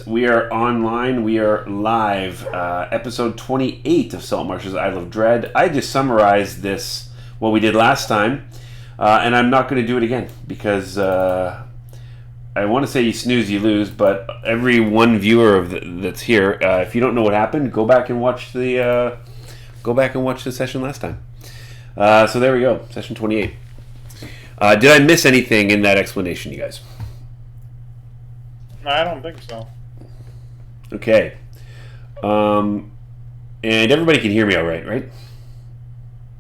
We are online. We are live. Episode 28 of Saltmarsh's Isle of Dread. I just summarized this, what we did last time, and I'm not going to do it again because I want to say you snooze, you lose. But every one viewer that's here, if you don't know what happened, go back and watch the session last time. So there we go, session 28. Did I miss anything in that explanation, you guys? I don't think so. Okay. And everybody can hear me all right?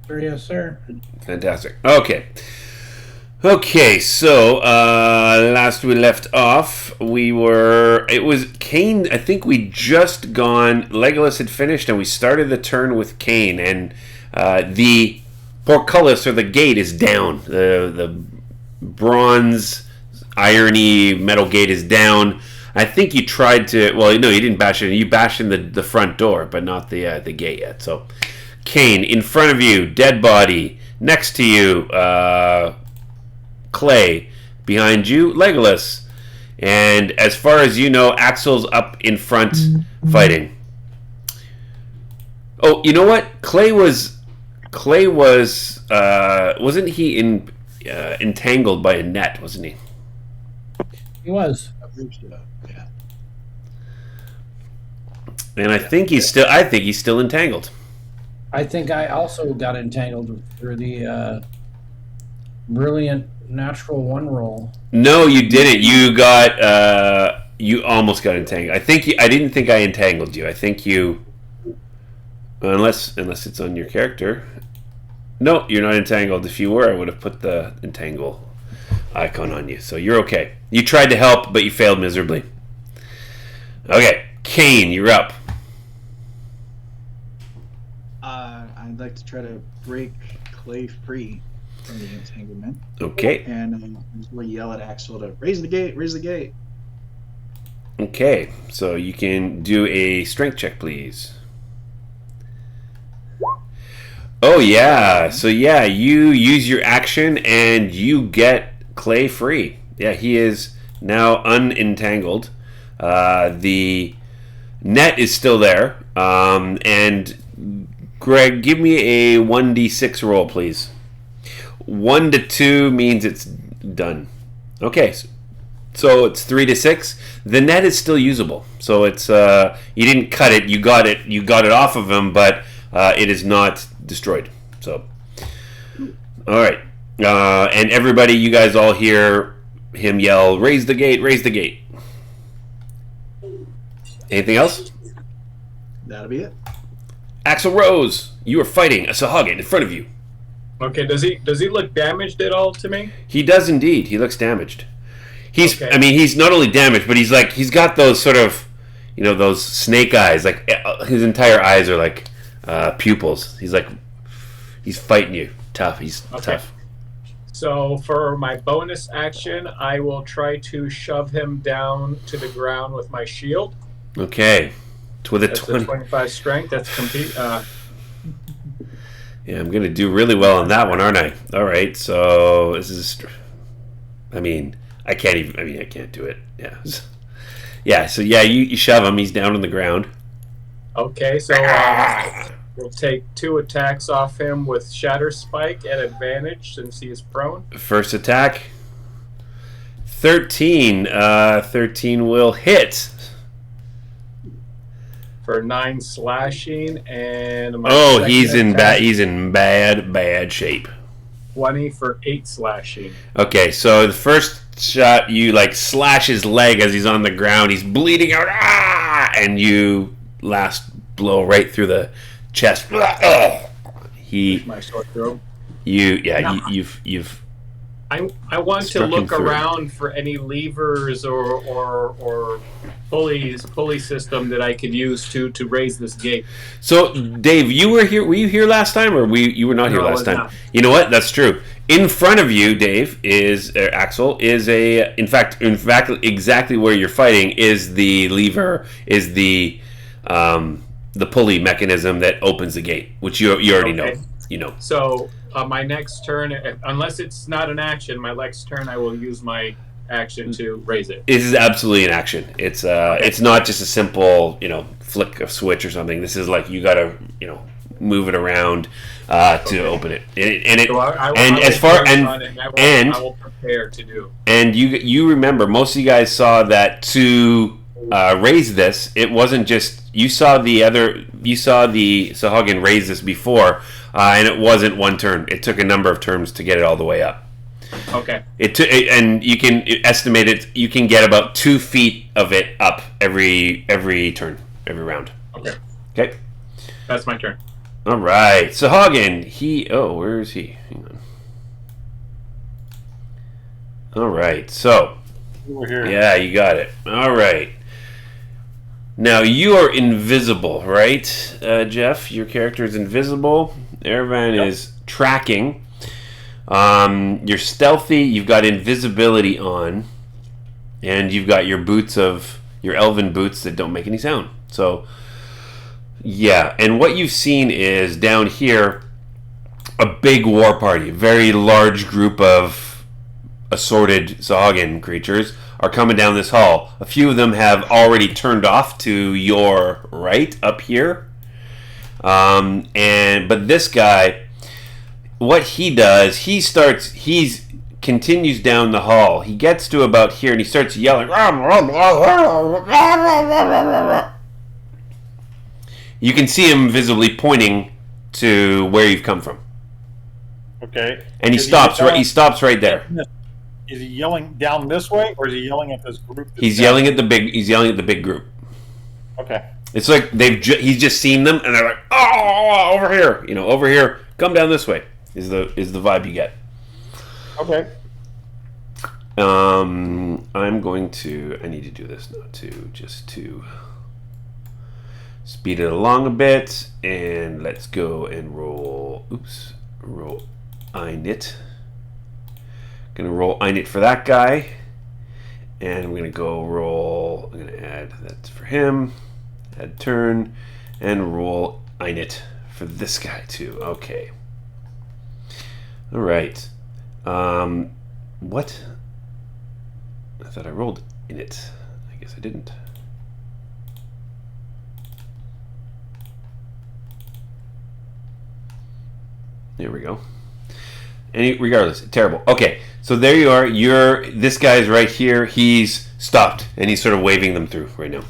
Yes, sir. Fantastic. Okay, so last we left off, it was Cain. I think we just gone, Legolas had finished, and we started the turn with Cain, and the portcullis, or the gate, is down. The bronze irony metal gate is down. I think you tried to. Well, no, you didn't bash it. You bashed in the front door, but not the gate yet. So, Cain, in front of you, dead body. Next to you, Clay. Behind you, Legolas. And as far as you know, Axel's up in front fighting. Oh, you know what? Clay was. Wasn't he entangled by a net? Wasn't he? He was. Yeah. And I think he's still entangled. I think I also got entangled through the brilliant natural one roll. No, you didn't. You almost got entangled. I didn't think I entangled you. I think you, unless it's on your character. No, you're not entangled. If you were, I would have put the entangle icon on you. So you're okay. You tried to help, but you failed miserably. Okay, Cain, you're up. I'd like to try to break Clay free from the entanglement. Okay. And I'm just going to yell at Axel to raise the gate, raise the gate. Okay, so you can do a strength check, please. Oh, yeah. So, yeah, you use your action and you get Clay free. Yeah, he is now unentangled. The net is still there. And Greg, give me a 1d6 roll, please. 1 to 2 means it's done. Okay, so it's 3 to 6. The net is still usable. So it's you didn't cut it. You got it off of him, but it is not destroyed. So, all right. And everybody, you guys all hear him yell, raise the gate, raise the gate. Anything else? That'll be it. Axel Rose, you are fighting a Sahagin in front of you. Okay, does he look damaged at all to me? He does indeed. He looks damaged. Okay. I mean, he's not only damaged, but he's got those sort of, those snake eyes. Like, his entire eyes are like pupils. He's fighting you. Tough. He's tough. So for my bonus action, I will try to shove him down to the ground with my shield. Okay. With a That's 20. a 25 strength. That's complete. Yeah, I'm going to do really well on that one, aren't I? All right, so this is... I can't do it. Yeah. Yeah, so yeah, you shove him. He's down on the ground. Okay, so we'll take 2 attacks off him with Shatter Spike at advantage since he is prone. First attack. 13. 13 will hit. For 9 slashing, and he's in bad shape. 20 for 8 slashing. Okay, so the first shot, you slash his leg as he's on the ground. He's bleeding out, and you last blow right through the chest. My short throw. You've. I want to look around for any levers or pulley system that I could use to raise this gate. So, Dave, you were here. Were you here last time, or you were not here last time? Not. You know what? That's true. In front of you, Dave, Axel is in fact, exactly where you're fighting is the lever, is the pulley mechanism that opens the gate, which you already know. You know. So my next turn, unless it's not an action, my next turn I will use my action to raise it. This is absolutely an action. It's not just a simple, flick of switch or something. This is like you got to, move it around to open it. I will prepare to do. And you remember, most of you guys saw that to raise this, it wasn't just you saw the Sahagin raise this before, and it wasn't one turn. It took a number of turns to get it all the way up. Okay. And you can estimate it. You can get about 2 feet of it up every turn, every round. Okay. Okay. That's my turn. All right. Sahagin, where is he? Hang on. All right. So. Over here. Yeah, you got it. All right. Now you are invisible, right, Jeff? Your character is invisible. Erevan is tracking. You're stealthy. You've got invisibility on, and you've got your elven boots that don't make any sound. So, yeah. And what you've seen is down here a big war party, a very large group of assorted Sahagin creatures are coming down this hall. A few of them have already turned off to your right up here. But this guy, what he does, he continues down the hall. He gets to about here and he starts yelling. You can see him visibly pointing to where you've come from. Okay. And he stops right there. Is he yelling down this way, or is he yelling at this group? He's yelling at the big group. Okay. It's like he's just seen them, and they're like, "Oh, over here! Over here! Come down this way." Is the vibe you get? Okay. I need to do this now too, just to speed it along a bit, and let's go and roll. Roll init. Gonna roll init for that guy, and I'm gonna go roll. I'm gonna add that for him. Add turn, and roll init for this guy too. Okay. All right. What? I thought I rolled init. I guess I didn't. There we go. Regardless, terrible. Okay, so there you are. This guy's right here. He's stopped, and he's sort of waving them through right now.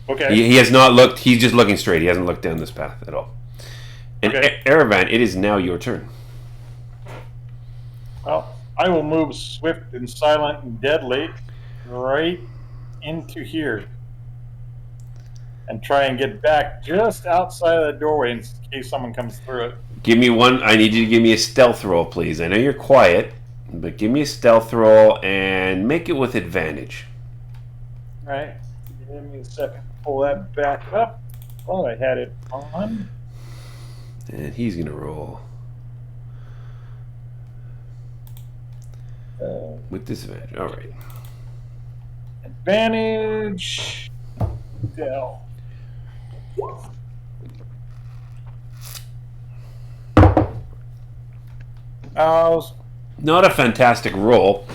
Okay. He has not looked. He's just looking straight. He hasn't looked down this path at all. And okay. Erevan, it is now your turn. Well, I will move swift and silent and deadly right into here and try and get back just outside of the doorway in case someone comes through it. Give me one. I need you to give me a stealth roll, please. I know you're quiet, but give me a stealth roll and make it with advantage. All right. Give me a second. Pull that back up. Oh, I had it on. And he's going to roll with disadvantage. All right. Advantage. Dell. Not a fantastic roll,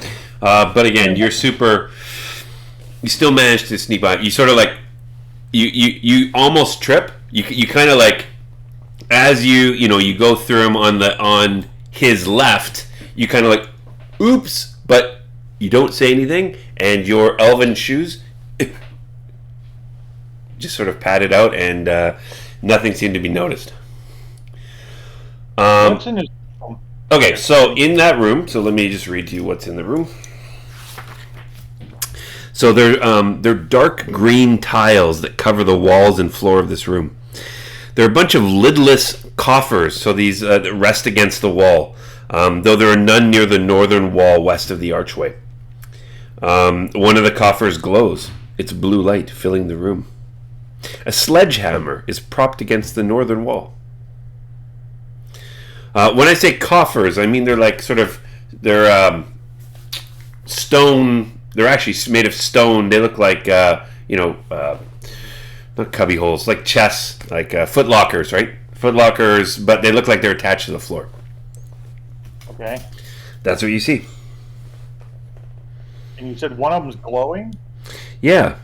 but again, you still managed to sneak by. You sort of like, you almost trip. You kind of like, as you go through him on his left, you kind of like, oops, but you don't say anything, and your elven shoes just sort of padded out, and nothing seemed to be noticed. What's in his room? Okay, so in that room, so let me just read to you what's in the room. So they're dark green tiles that cover the walls and floor of this room. There are a bunch of lidless coffers, so these that rest against the wall, though there are none near the northern wall west of the archway. One of the coffers glows, its blue light filling the room. A sledgehammer is propped against the northern wall. When I say coffers, I mean they're stone. They're actually made of stone. They look like not cubby holes, like chests, like foot lockers, right? Foot lockers, but they look like they're attached to the floor. Okay. That's what you see. And you said one of them's glowing, Yeah.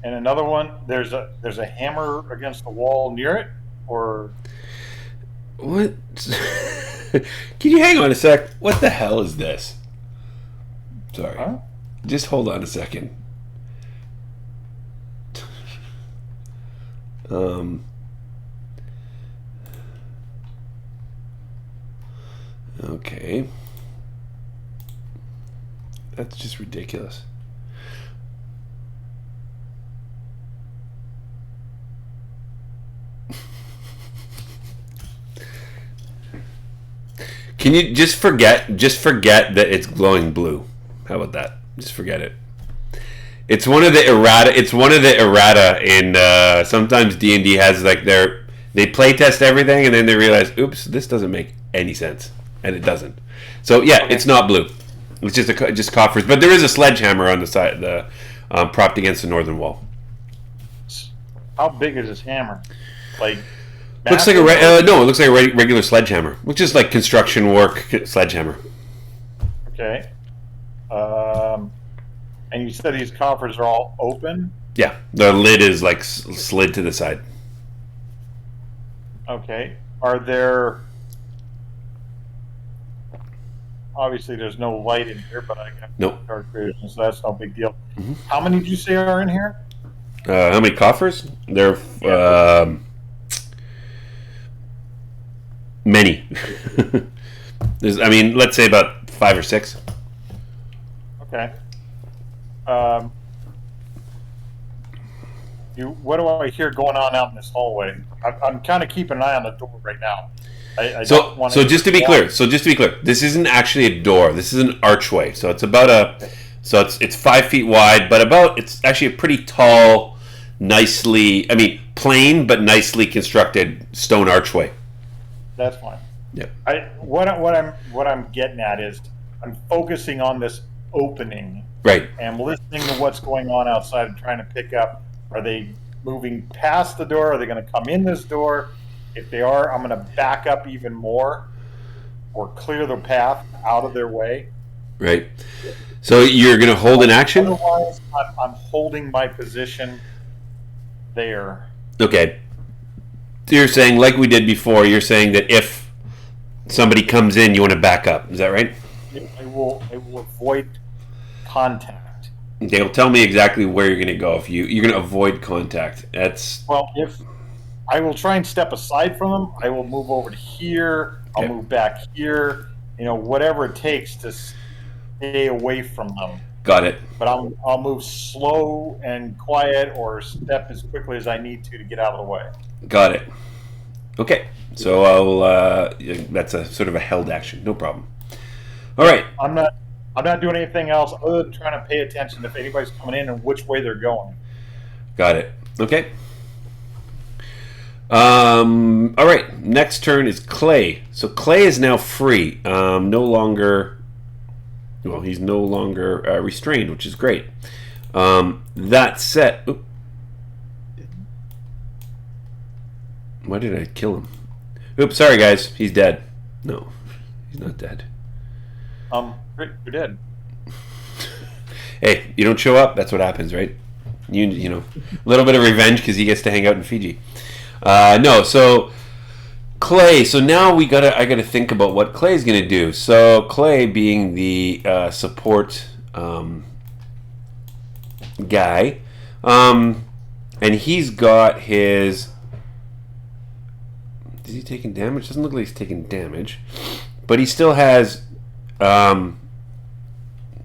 and another one there's a hammer against the wall near it, or What? Can you hang on a sec? What the hell is this? Sorry. huh? Just hold on a second. Okay. That's just ridiculous. Can you just forget that it's glowing blue? How about that? Just forget it. It's one of the errata in sometimes D&D has like they play test everything and then they realize, oops, this doesn't make any sense, and it doesn't. So yeah, Okay. it's not blue. It's just coffers, but there is a sledgehammer on the side, propped against the northern wall. How big is this hammer? Like Looks like massive? no, it looks like a regular sledgehammer, which is like construction work sledgehammer. Okay. And you said these coffers are all open. Yeah, the lid is like slid to the side. Okay. Are there? Obviously, there's no light in here, but I got Nope. dark vision, so that's no big deal. Mhm. How many did you say are in here? How many coffers? There are many. Let's say about 5 or 6. Okay. What do I hear going on out in this hallway? I'm kind of keeping an eye on the door right now. I don't want So just to be clear, this isn't actually a door. This is an archway. So it's about it's 5 feet wide, but it's actually a pretty tall, plain but nicely constructed stone archway. That's fine. Yeah. What I'm getting at is I'm focusing on this opening Right. and I'm listening to what's going on outside and trying to pick up. Are they moving past the door? Are they going to come in this door? If they are, I'm going to back up even more or clear the path out of their way. Right. So you're going to hold an action? Otherwise, I'm holding my position there. Okay. So you're saying, like we did before, you're saying that if somebody comes in, you want to back up. Is that right? I will avoid contact. Okay, well, tell me exactly where you're going to go. If you're going to avoid contact, that's Well, if I will try and step aside from them, I will move over to here. I'll Okay. move back here. Whatever it takes to stay away from them. got it. But I'll move slow and quiet, or step as quickly as I need to get out of the way. Got it. Okay, so I'll. That's a sort of a held action. No problem. All right. I'm not doing anything else other than trying to pay attention if anybody's coming in and which way they're going. Got it. Okay. All right. Next turn is Clay. So Clay is now free. No longer. Well, he's no longer restrained, which is great. That said, oop. Why did I kill him? Oops, sorry guys. He's dead. No, he's not dead. You're dead. Hey, you don't show up. That's what happens, right? You know, a little bit of revenge because he gets to hang out in Fiji. No, so Clay. So now I gotta think about what Clay's gonna do. So Clay, being the support guy, and he's got his. Is he taking damage? Doesn't look like he's taking damage, but he still has.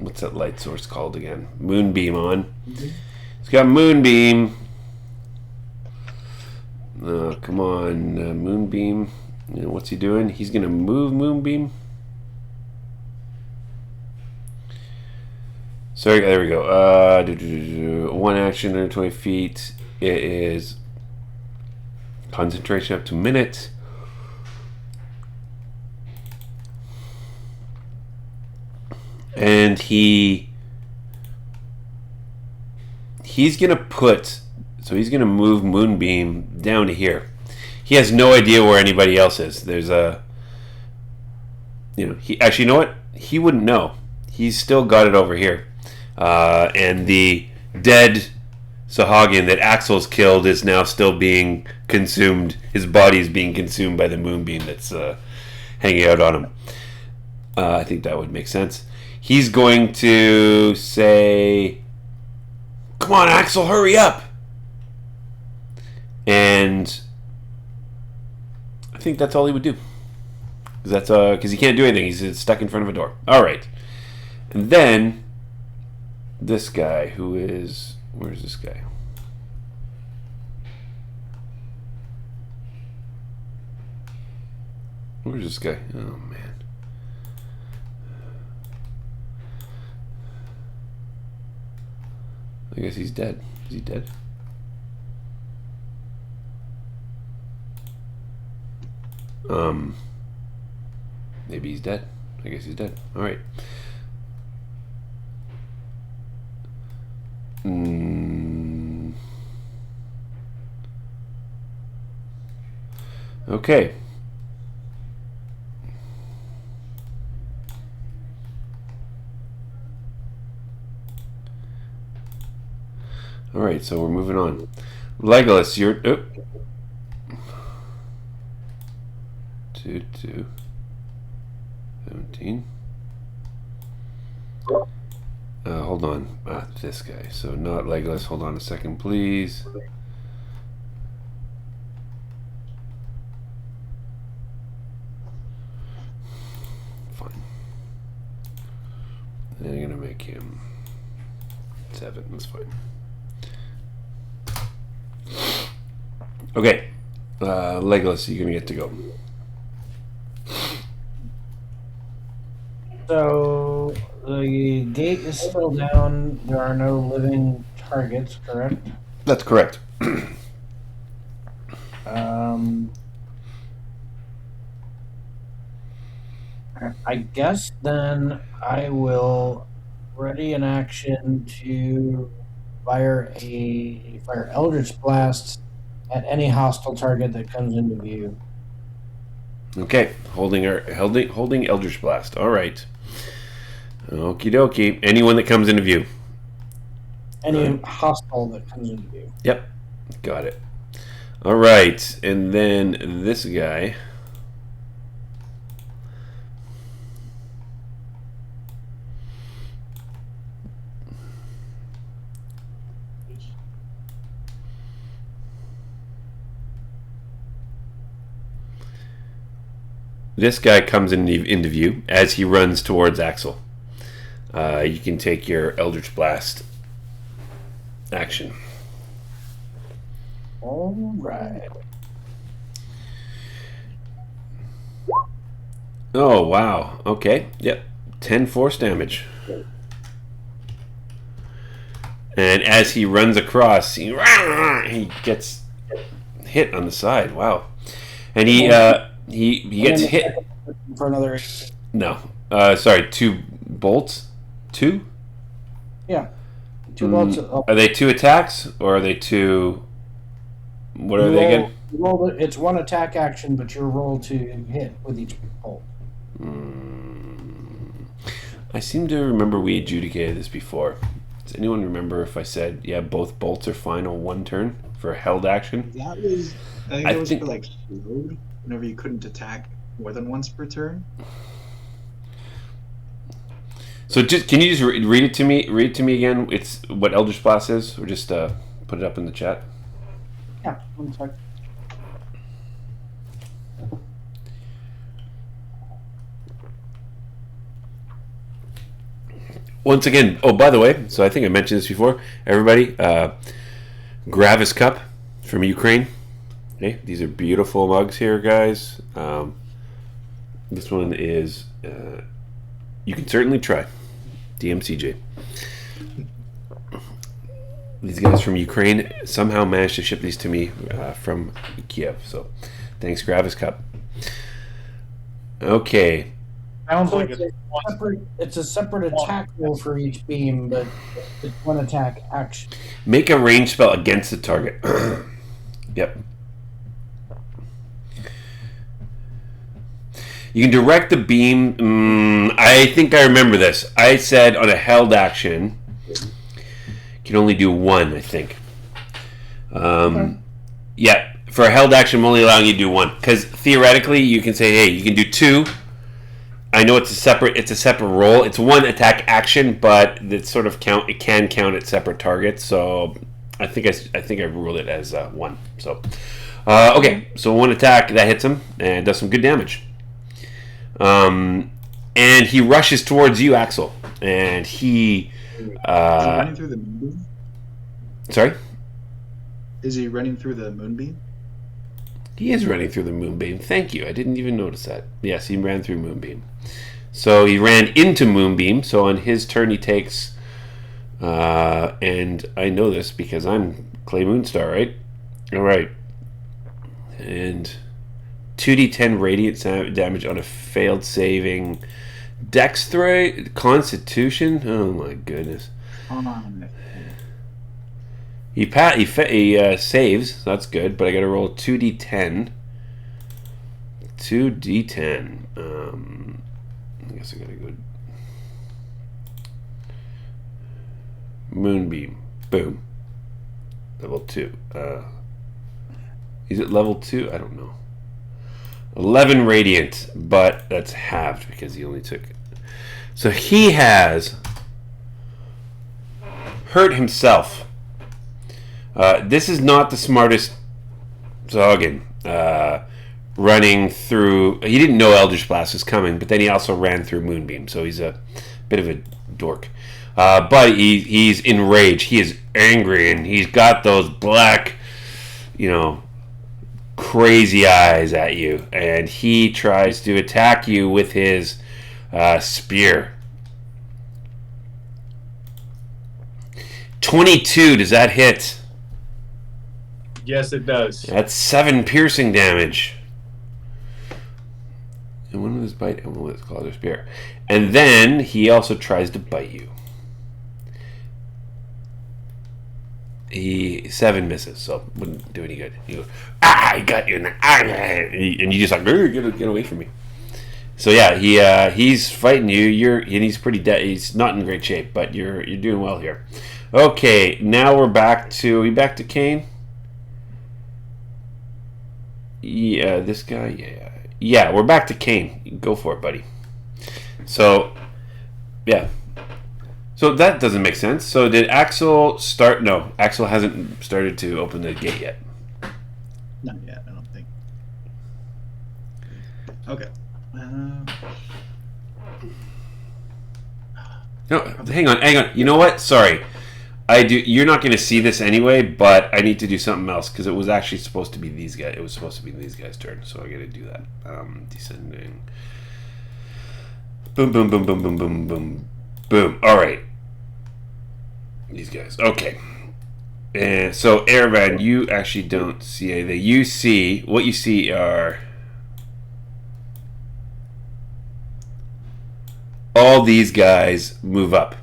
What's that light source called again? Moonbeam on. Mhm. He's got Moonbeam. Come on, Moonbeam. What's he doing? He's gonna move Moonbeam. Sorry, there we go. One action under 20 feet. It is concentration up to a minute. And he's gonna he's gonna move Moonbeam down to here. He has no idea where anybody else is. There's he actually, you know what? He wouldn't know. he's still got it over here. And the dead Sahagin that Axel's killed is now still being consumed. His body is being consumed by the moonbeam that's hanging out on him. I think that would make sense. He's going to say, "Come on, Axel, hurry up!" And I think that's all he would do. Because he can't do anything. He's stuck in front of a door. All right. And then this guy who is... Where's this guy? Where's this guy? Oh, man. I guess he's dead. Is he dead? Maybe he's dead. I guess he's dead. All right. Okay. All right, so we're moving on. Legolas, you're... Oh. 2, 17. Hold on. This guy. So not Legolas. Hold on a second, please. Fine. And I'm gonna make him 7. That's fine. Okay. Legolas, you're gonna get to go. So the gate is still down. There are no living targets, correct? That's correct. I guess then I will ready an action to fire Eldritch Blast at any hostile target that comes into view. Okay, holding Eldritch Blast. All right. Okie dokie. Anyone that comes into view. Any hostile that comes into view. Yep, got it. All right, and then this guy. This guy comes into view as he runs towards Axel. You can take your Eldritch Blast action. All right. Oh, wow. Okay. Yep. 10 force damage. And as he runs across, he gets hit on the side. Wow. And he gets hit for another. No. Sorry, 2 bolts? 2? Yeah. 2 bolts. Are they 2 attacks or are they 2? What are they again? It's 1 attack action, but you roll to hit with each bolt. I seem to remember we adjudicated this before. Does anyone remember if I said, yeah, both bolts are fine on 1 turn for a held action? That was, I think that was for like slowed, whenever you couldn't attack more than once per turn. So can you just read it to me? Read it to me again. It's what Eldritch Blast is, or just put it up in the chat. Yeah, 1 sec. Once again, oh, by the way, so I think I mentioned this before. Everybody, Gravis Cup from Ukraine. Okay, these are beautiful mugs here, guys. This one is, you can certainly try. DMCJ. These guys from Ukraine somehow managed to ship these to me from Kiev. So, thanks, Gravis Cup. Okay. Sounds like it's a separate attack roll for each beam, but it's 1 attack action. Make a range spell against the target. Yep. You can direct the beam. I think I remember this. I said on a held action, you can only do one, I think. Yeah, for a held action, I'm only allowing you to do one. Because theoretically, you can say, hey, you can do two. I know it's a separate roll. It's one attack action, but it can count at separate targets. So I think I ruled it as one. So okay, so one attack that hits him and does some good damage. And he rushes towards you, Axel, and he. Is he running through the moonbeam? Sorry. Is he running through the moonbeam? He is running through the moonbeam. Thank you. I didn't even notice that. Yes, he ran through moonbeam. So he ran into moonbeam. So on his turn, he takes, and I know this because I'm Clay Moonstar, right? All right. And 2d10 radiant damage on a failed saving. Dex throw, Constitution. Oh my goodness. He saves, so that's good, but I got to roll 2d10. 2d10. I guess I got to go. Moonbeam. Boom. Level 2. Is it level 2? I don't know. 11 radiant, but that's halved because he only took it. So he has hurt himself. This is not the smartest Zoggin. Running through... He didn't know Eldritch Blast was coming, but then he also ran through Moonbeam, so he's a bit of a dork. But he's enraged. He is angry, and he's got those black, crazy eyes at you. And he tries to attack you with his spear. 22, does that hit? Yes, it does. That's 7 piercing damage. And one of his bite, and let's call it a spear. And then he also tries to bite you. 7 misses, so wouldn't do any good. You go, I got you, and you just like get away from me. So yeah, he's fighting you. And he's pretty dead. He's not in great shape, but you're doing well here. Okay, now we're back to. Are we back to Kane? Yeah, this guy. Yeah, we're back to Kane. Go for it, buddy. So, yeah. So that doesn't make sense. So did Axel start? No, Axel hasn't started to open the gate yet. Not yet, I don't think. Okay. No, hang on. You know what? Sorry. You're not going to see this anyway, but I need to do something else because it was actually supposed to be these guys. It was supposed to be these guys' turn, so I got to do that. Descending. Boom, boom, boom, boom, boom, boom, boom, boom. All right. These guys. Okay. And so, Erevan, you actually don't see anything. What you see are all these guys move up.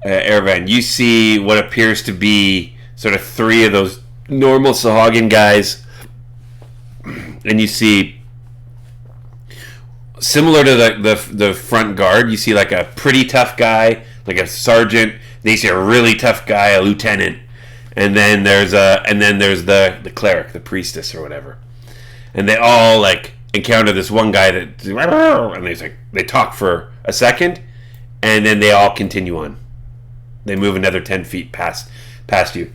Erevan, you see what appears to be sort of 3 of those normal Sahagin guys, and you see, similar to the front guard, you see like a pretty tough guy, like a sergeant. Then you see a really tough guy, a lieutenant, and then there's the cleric, the priestess or whatever, and they all like encounter this one guy that, and they talk for a second, and then they all continue on. They move another 10 feet past you.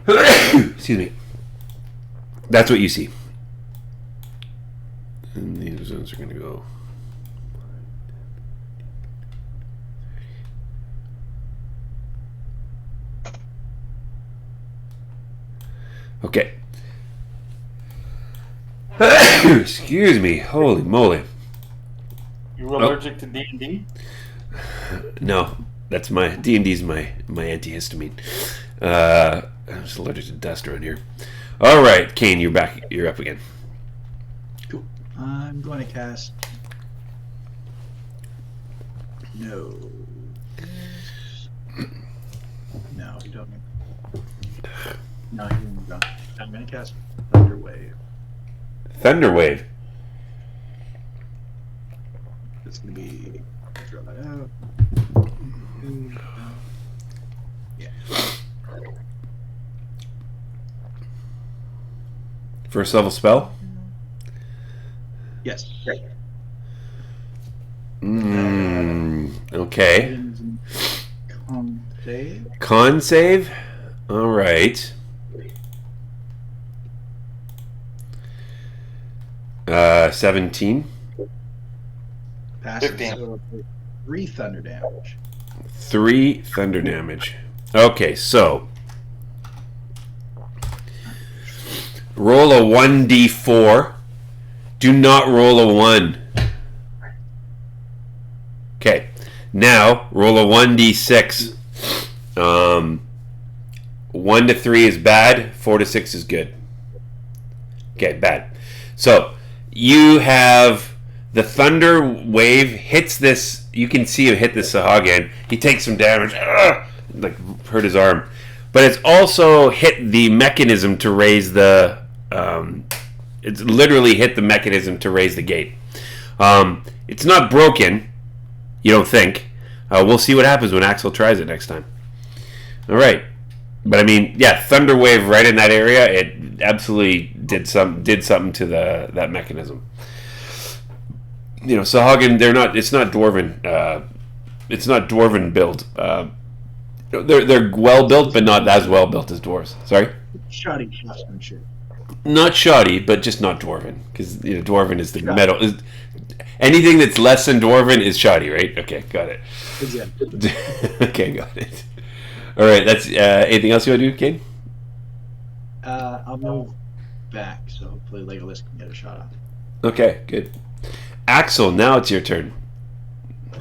Excuse me. That's what you see. And these zones are going to go. Okay. Excuse me. Holy moly. You allergic to D&D? No. That's my D&D's my antihistamine. I'm just allergic to dust around here. All right, Kane, you're back. You're up again. Cool. I'm going to cast. No, you don't. No, you don't. I'm going to cast Thunder Wave. Thunder Wave. First level spell? Yes. Okay. Items and con save. Con save? Alright. 17. Passes. 15. So 3 thunder damage. 3 thunder damage. Okay, so roll a 1d4. Do not roll a 1. Okay, now roll a 1d6. 1 to 3 is bad, 4 to 6 is good. Okay, bad. So you have the thunder wave hits this. You can see him hit this Sahagin. He takes some damage, like hurt his arm. But it's also hit the mechanism to raise the. It's literally hit the mechanism to raise the gate. It's not broken. You don't think? We'll see what happens when Axel tries it next time. All right. But I mean, yeah, thunder wave right in that area. It absolutely did something to that mechanism. You know, Sahagin, they're not. It's not dwarven. It's not dwarven build. They're well built, but not as well built as dwarves. Sorry. Shoddy craftsmanship. Not shoddy, but just not dwarven, because you know dwarven is the metal. Anything that's less than dwarven is shoddy, right? Okay, got it. Exactly. Okay, got it. All right, that's anything else you want to do, Kane? I'll move back, so hopefully Legolas can get a shot off. Okay, good. Axel, now it's your turn.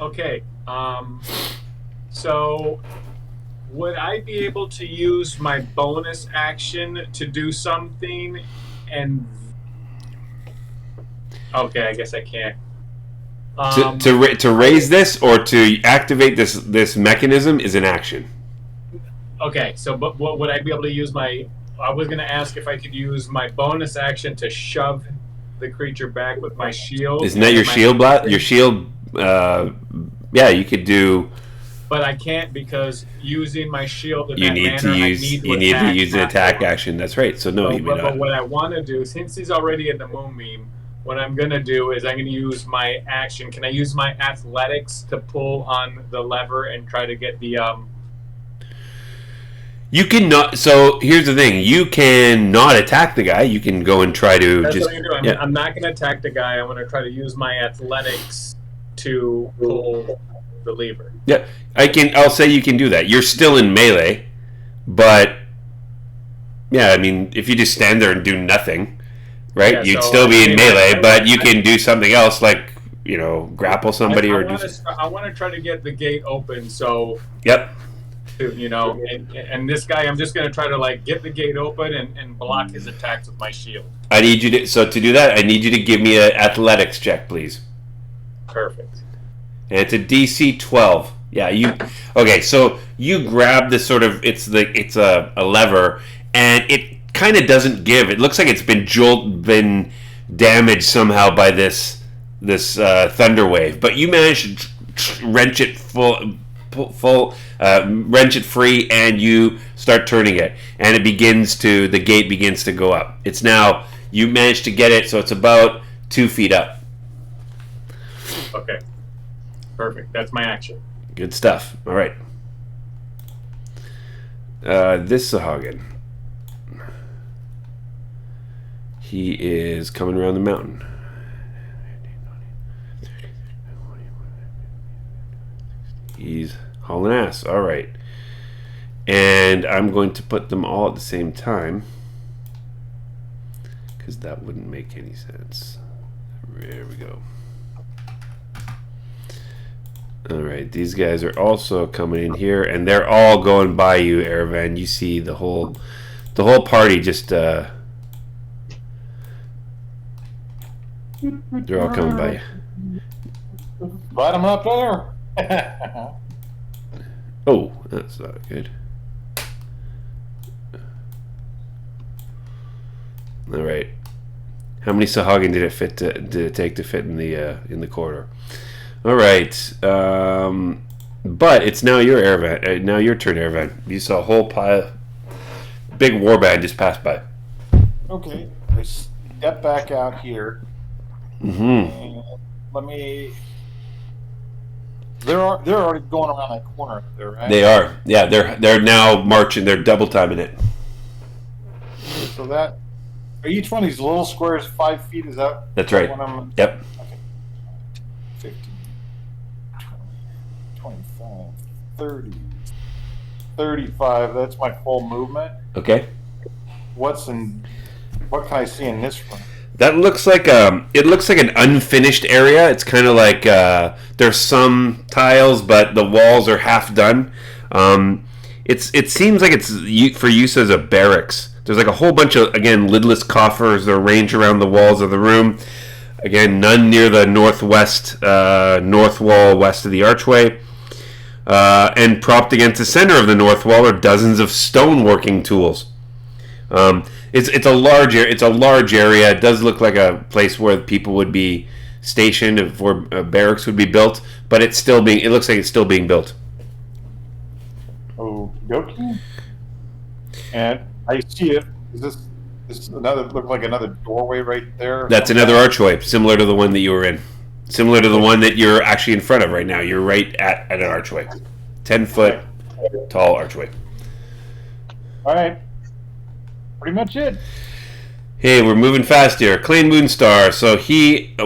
Okay. So, would I be able to use my bonus action to do something? And okay, I guess I can't. To raise this or to activate this mechanism is an action. Okay, so but what would I be able to use my? I was going to ask if I could use my bonus action to shove the creature back with my shield. Isn't that your shield blast? Your shield? Yeah, you could do. But I can't because using my shield in You that need manner, to use. You need to use an attack action. That's right. So no, you may but not. what I want to do, since he's already in the moonbeam, what I'm going to do is I'm going to use my action. Can I use my athletics to pull on the lever and try to get the You can not. So here's the thing: you can not attack the guy. You can go and try to That's just. what I'm doing. Yeah. I'm not going to attack the guy. I'm going to try to use my athletics to pull the lever. Yeah, I'll say you can do that. You're still in melee, but yeah, I mean, if you just stand there and do nothing, right? Yeah, You'd so still be in melee, but you I- can do something else, like grapple somebody I or do. want to try to get the gate open. So Yep. and this guy, I'm just going to try to get the gate open and block his attacks with my shield. I need you to. So to do that, I need you to give me an athletics check, please. Perfect. And it's a DC 12. Yeah, you. Okay, so you grab this sort of. It's a lever, and it kind of doesn't give. It looks like it's been damaged somehow by this thunder wave. But you manage to wrench it wrench it free, and you start turning it, and the gate begins to go up. It's now you managed to get it, so it's about 2 feet up. Okay. Perfect. That's my action. Good stuff. All right. This Sahagin. He is coming around the mountain. He's hauling ass. All right. And I'm going to put them all at the same time, because that wouldn't make any sense. There we go. Alright, these guys are also coming in here, and they're all going by you, Erevan. You see the whole party just they're all coming by you. Bottom up there. Oh, that's not good. Alright. How many Sahagin did it take to fit in the corridor? All right, but it's now your Erevan. Now your turn, Erevan. You saw a whole pile, big warband just pass by. Okay. I step back out here. Mm-hmm. And let me. They're already going around that corner up there, right? They are. Yeah, they're now marching. They're double timing it. So that are each one of these little squares 5 feet? Is that? That's right. What I'm, Yep. okay. 15, 20, 25, 30, 35. That's my full movement. Okay. What can I see in this room? That looks like it looks like an unfinished area. It's kind of like there's some tiles, but the walls are half done. It seems like it's for use as a barracks. There's like a whole bunch of, again, lidless coffers that are arranged around the walls of the room. Again, none near the northwest north wall west of the archway. And propped against the center of the north wall are dozens of stoneworking tools. It's a large area. It does look like a place where people would be stationed, where barracks would be built. But it looks like it's still being built. Okie. And I see it. Is this look like another doorway right there? That's another archway, similar to the one that you were in. Similar to the one that you're actually in front of right now. You're right at an archway. 10-foot tall archway. All right. Pretty much it. Hey, we're moving fast here. Clay Moonstar. So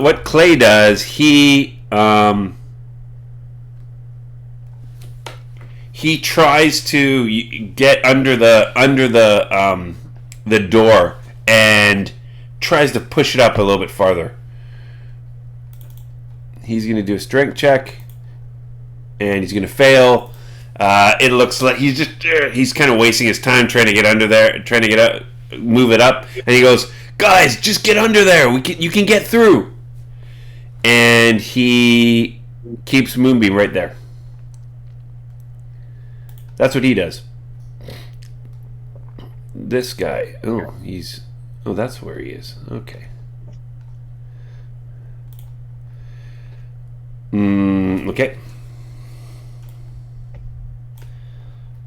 what Clay does, he tries to get under the door and tries to push it up a little bit farther. He's going to do a strength check, and he's going to fail. It looks like he's kind of wasting his time trying to get under there, trying to get up, move it up. And he goes, "Guys, just get under there. You can get through." And he keeps Moonbeam right there. That's what he does. This guy, that's where he is. Okay. Okay.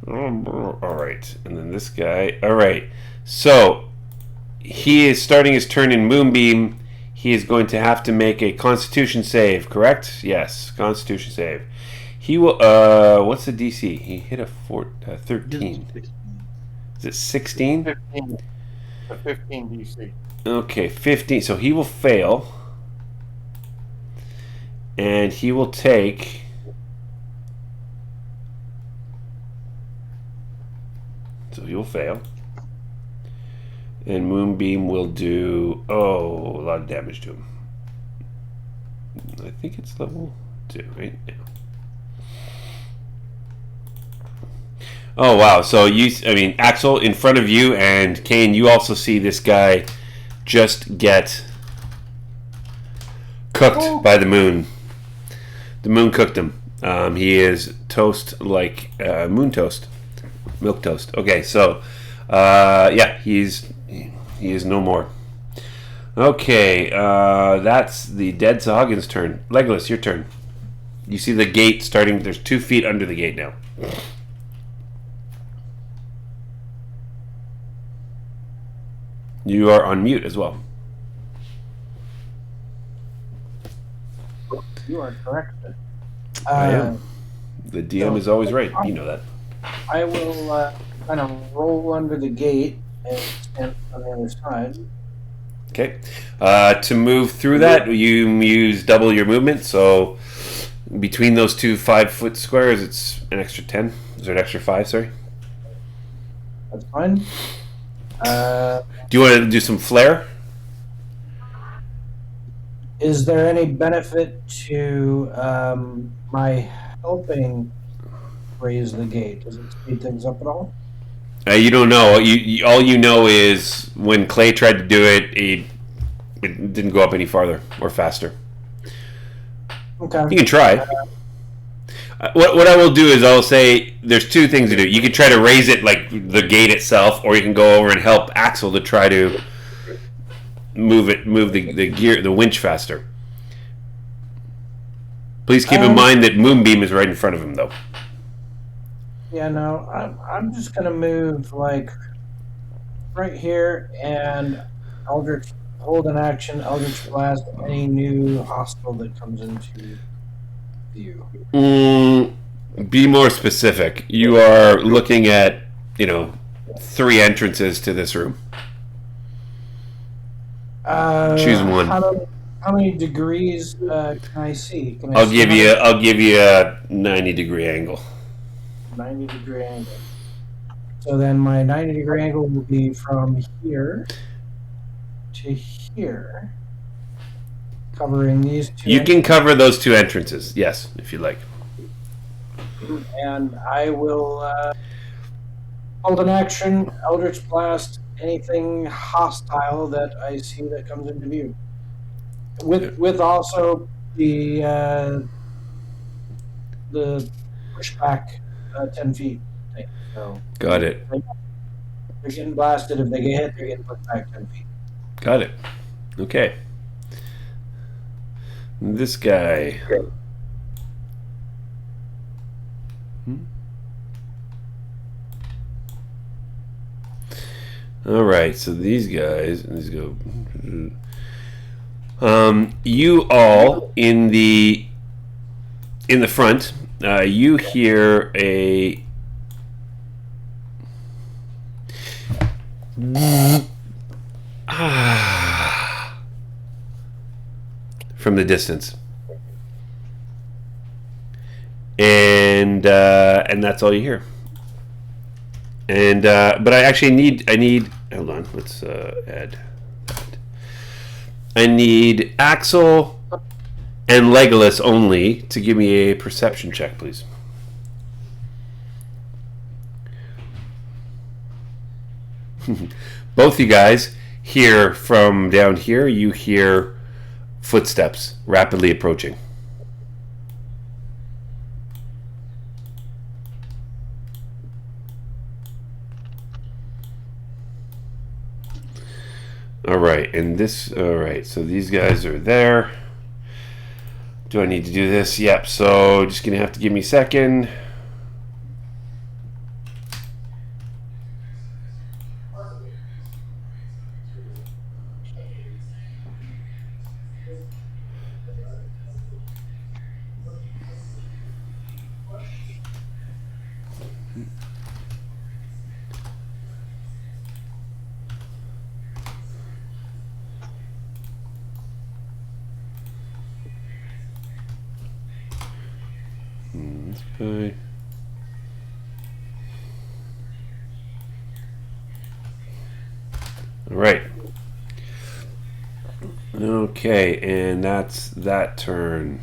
All right, and then this guy. All right, so he is starting his turn in Moonbeam. He is going to have to make a Constitution save. Correct? Yes, Constitution save. He will. What's the DC? He hit a 13. Is it 16? 15. A 15 DC. Okay, 15. So he will fail, and he will take. So he will fail. And Moonbeam will do, a lot of damage to him. I think it's level 2, right? Yeah. Oh, wow. So Axel, in front of you, and Kane, you also see this guy just get cooked by the moon. The moon cooked him. He is toast like moon toast. Milk toast. Okay, so he is no more. Okay, that's the dead Sahagins' turn. Legolas, your turn. You see the gate starting. There's 2 feet under the gate now. You are on mute as well. You are correct. I am. The DM is always right. You know that. I will kind of roll under the gate and stand on the other side. Okay. To move through that, you use double your movement. So between those 2 5-foot squares, it's an extra 10. Is there an extra 5? Sorry. That's fine. Do you want to do some flair? Is there any benefit to my helping raise the gate? Does it speed things up at all? You don't know. All you know is when Clay tried to do it, it didn't go up any farther or faster. Okay. You can try. What I will do is I'll say there's 2 things to do. You can try to raise it like the gate itself, or you can go over and help Axel to try to move the winch faster. Please keep in mind that Moonbeam is right in front of him, though. Yeah, no, I'm just gonna move like right here, and hold an action, Eldritch Blast any new hostile that comes into view. Be more specific. You are looking at, 3 entrances to this room. Choose one. How many degrees can I see? Can I I'll give you a 90-degree angle. 90-degree angle. So then my 90-degree angle will be from here to here, covering these 2. You can cover those 2 entrances, yes, if you like. And I will hold an action, Eldritch Blast anything hostile that I see that comes into view. With also the pushback 10 feet thing. So Got it. they're getting blasted. If they get hit, they're getting pushed back 10 feet. Got it. Okay. This guy. All right, so these guys, let's go. You all in the front, you hear a from the distance, and that's all you hear. And but I actually need. Hold on. Let's add that. I need Axel and Legolas only to give me a perception check, please. Both you guys hear from down here. You hear footsteps rapidly approaching. Alright, alright, so these guys are there. Do I need to do this? Yep, so just gonna have to give me a second. Okay. All right. Okay, and that's that turn.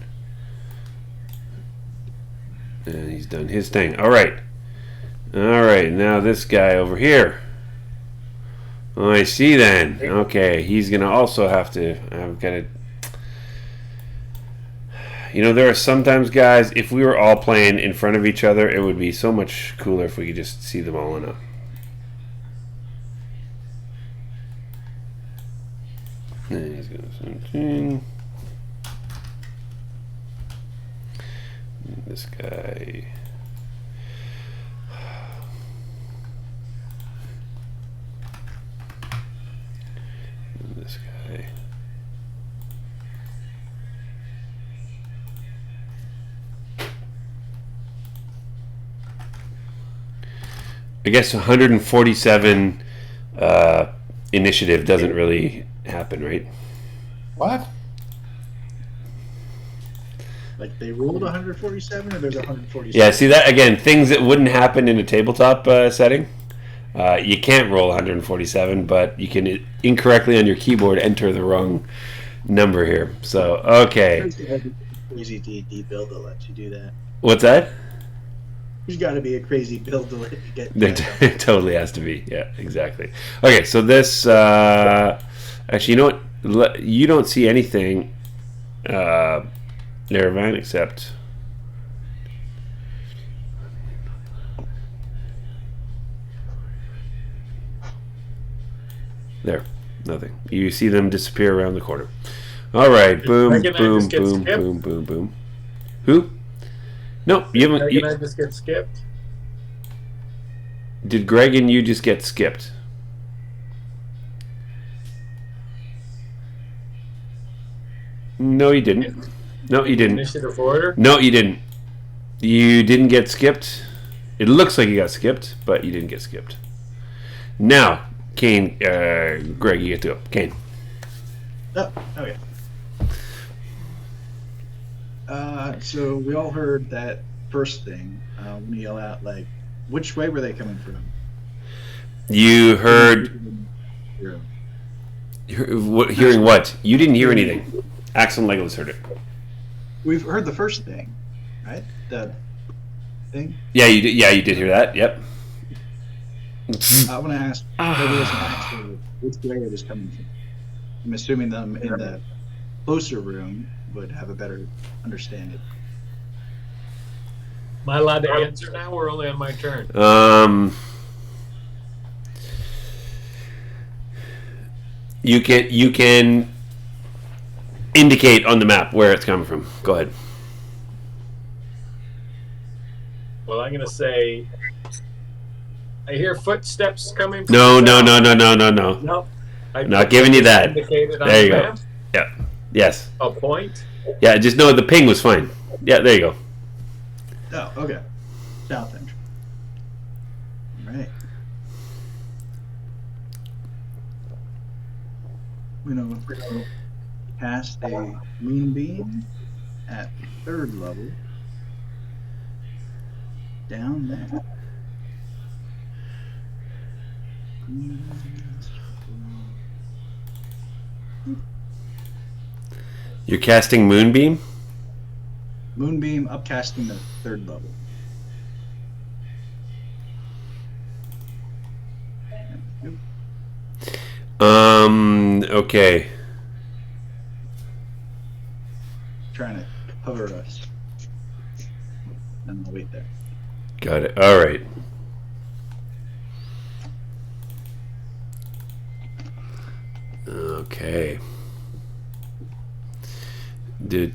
And he's done his thing. All right. All right, now this guy over here. Oh, I see then. Okay, he's going to also have to... I've got to... there are sometimes, guys, if we were all playing in front of each other, it would be so much cooler if we could just see them all enough. And he's going to 17. This guy... This guy... I guess 147 initiative doesn't really happen, right? What? Like they rolled 147, or there's 147? Yeah, see that again? Things that wouldn't happen in a tabletop setting. You can't roll 147, but you can incorrectly on your keyboard enter the wrong number here. So okay. Crazy D&D build that lets you do that. What's that? There's got to be a crazy build to let you get. It totally has to be. Yeah, exactly. Okay, so this actually, you know what? You don't see anything, Naravan, except there. Nothing. You see them disappear around the corner. All right. Boom, boom, boom, boom, boom, boom. Who? No, you haven't. Greg and I just get skipped. Did Greg and you just get skipped? No, you didn't. No, you didn't. Initiative order. No, you didn't. You didn't get skipped. It looks like you got skipped, but you didn't get skipped. Now, Kane, Greg, you get to go. Kane. Oh, okay. So we all heard that first thing when you yell out, like, which way were they coming from? You heard. Hearing what? You didn't hear anything. Axel and Legolas heard it. We've heard the first thing, right? The thing. Yeah, you did. Yeah, you did hear that. Yep. I want to ask Legolas and Axel which way it is coming from. I'm assuming them in the closer room would have a better understanding. Am I allowed to answer now? We're only on my turn. You can indicate on the map where it's coming from. Go ahead. Well, I'm gonna say I hear footsteps coming. From No. No. Not giving you that. There you go. Map. Yeah. Yes. A point. Yeah. Just know the ping was fine. Yeah. There you go. Oh, okay. South end. All right. We're gonna cast a moonbeam at 3rd level down there. You're casting Moonbeam? Moonbeam upcasting the 3rd level. Okay. Trying to cover us. And I'll wait there. Got it. All right. Okay. Do.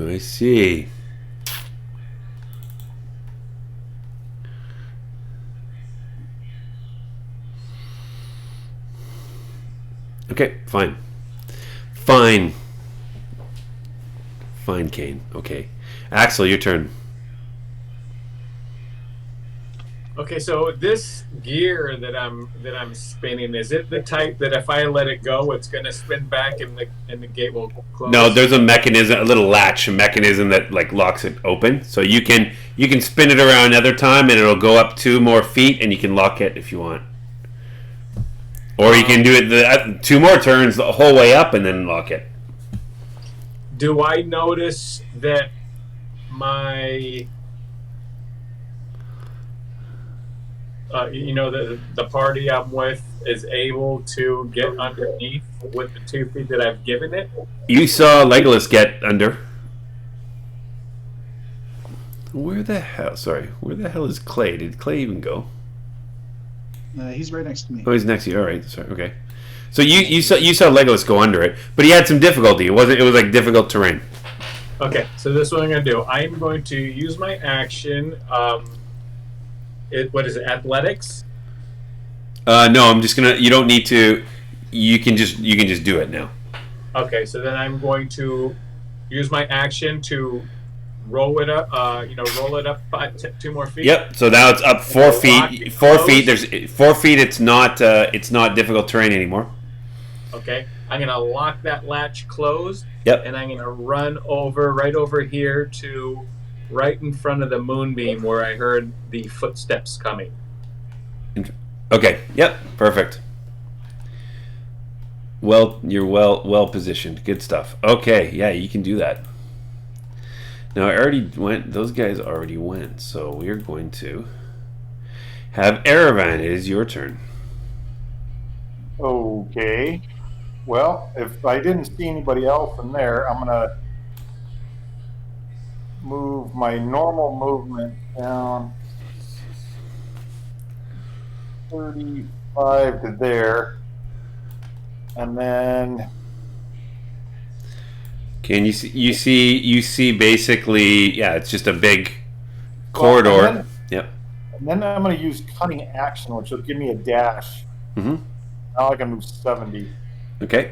I see. Okay, fine. Fine, Kane. Okay. Axel, your turn. Okay, so this gear that I'm spinning, is it the type that if I let it go, it's going to spin back and the gate will close? No, there's a mechanism, a little latch mechanism that like locks it open. So you can spin it around another time and it'll go up 2 more feet and you can lock it if you want. Or you can do it 2 more turns the whole way up and then lock it. Do I notice that my the party I'm with is able to get underneath with the 2 feet that I've given it? You saw Legolas get under. Where the hell is Clay? Did Clay even go? He's right next to me. Oh, he's next to you. All right, sorry. Okay. So you saw Legolas go under it, but he had some difficulty. It was like difficult terrain. Okay, so this is what I'm going to do. I'm going to use my action. What is it? Athletics? No, I'm just gonna. You don't need to. You can just do it now. Okay, so then I'm going to use my action to roll it up. Roll it up 2 more feet. Yep. So now it's up 4 feet. 4 feet. There's 4 feet. It's not difficult terrain anymore. Okay, I'm gonna lock that latch closed. Yep. And I'm gonna run right over here to right in front of the moonbeam where I heard the footsteps coming. Okay. Yep. Perfect. Well, you're well positioned. Good stuff. Okay. Yeah, you can do that. Now I already went. Those guys already went. So we're going to have Erevan. It is your turn. Okay. Well, if I didn't see anybody else in there, I'm gonna move my normal movement down 35 to there, and then Okay, and you see basically, yeah, it's just a big corridor. Yep. And then I'm going to use cunning action, which will give me a dash. Mm-hmm. Now I can move 70. Okay.